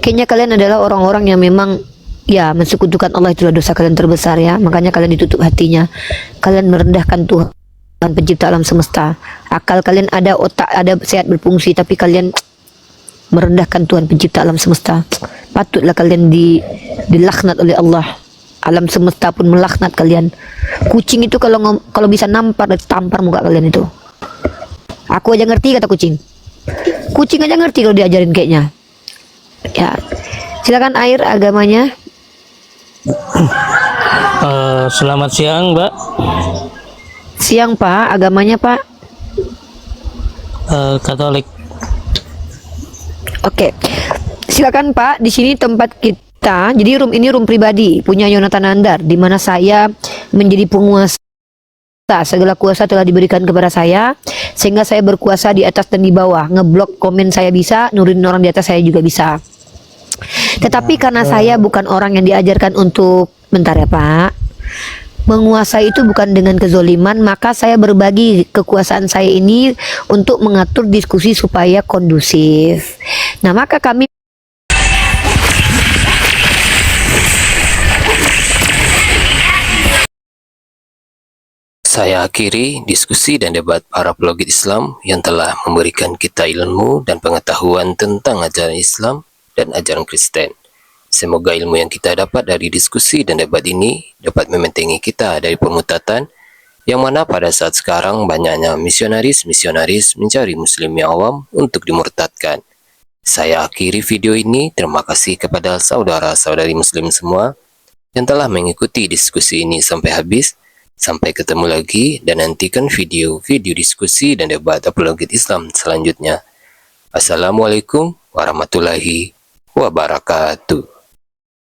Kayaknya kalian adalah orang-orang yang memang ya mensekutukan Allah, itulah dosa kalian terbesar ya. Makanya kalian ditutup hatinya. Kalian merendahkan Tuhan pencipta alam semesta. Akal kalian ada, otak ada, sehat berfungsi, tapi kalian merendahkan Tuhan pencipta alam semesta. Patutlah kalian dilaknat oleh Allah. Alam semesta pun melaknat kalian. Kucing itu kalau bisa nampar dan tampar muka kalian itu. Aku aja ngerti, kata kucing. Kucing aja ngerti kalau diajarin kayaknya. Ya, silakan Air agamanya. Selamat siang, Mbak. Siang Pak, agamanya Pak? Katolik. Oke, silakan Pak. Di sini tempat kita. Jadi ini room pribadi punya Yonatan Nandar, di mana saya menjadi penguasa. Segala kuasa telah diberikan kepada saya, sehingga saya berkuasa di atas dan di bawah. Ngeblok komen saya bisa, nurunin orang di atas saya juga bisa. Tetapi karena saya bukan orang yang diajarkan untuk, bentar ya Pak, menguasai itu bukan dengan kezoliman, maka saya berbagi kekuasaan saya ini untuk mengatur diskusi supaya kondusif. Nah, maka kami Saya akhiri diskusi dan debat para pelogit Islam yang telah memberikan kita ilmu dan pengetahuan tentang ajaran Islam dan ajaran Kristen. Semoga ilmu yang kita dapat dari diskusi dan debat ini dapat membentengi kita dari permutatan, yang mana pada saat sekarang banyaknya misionaris mencari muslim yang awam untuk dimurtadkan. Saya akhiri video ini. Terima kasih kepada saudara-saudari muslim semua yang telah mengikuti diskusi ini sampai habis. Sampai ketemu lagi dan nantikan video-video diskusi dan debat apologet Islam selanjutnya. Assalamualaikum warahmatullahi wabarakatuh.